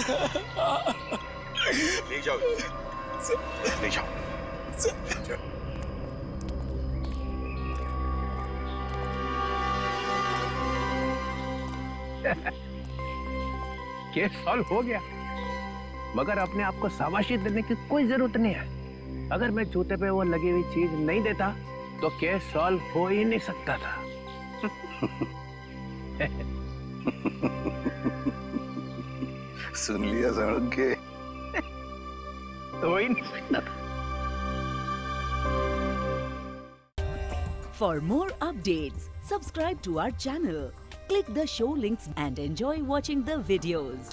ले जाओ, ले जाओ। केस सॉल्व हो गया, मगर अपने आप को शाबाशी देने की कोई जरूरत नहीं है। अगर मैं जूते पे वो लगी हुई चीज नहीं देता तो केस सॉल्व हो ही नहीं सकता था। सुन लिया सालुंखे? हो ही नहीं सकता था। For more updates, subscribe to our channel, click the show links and enjoy watching the videos.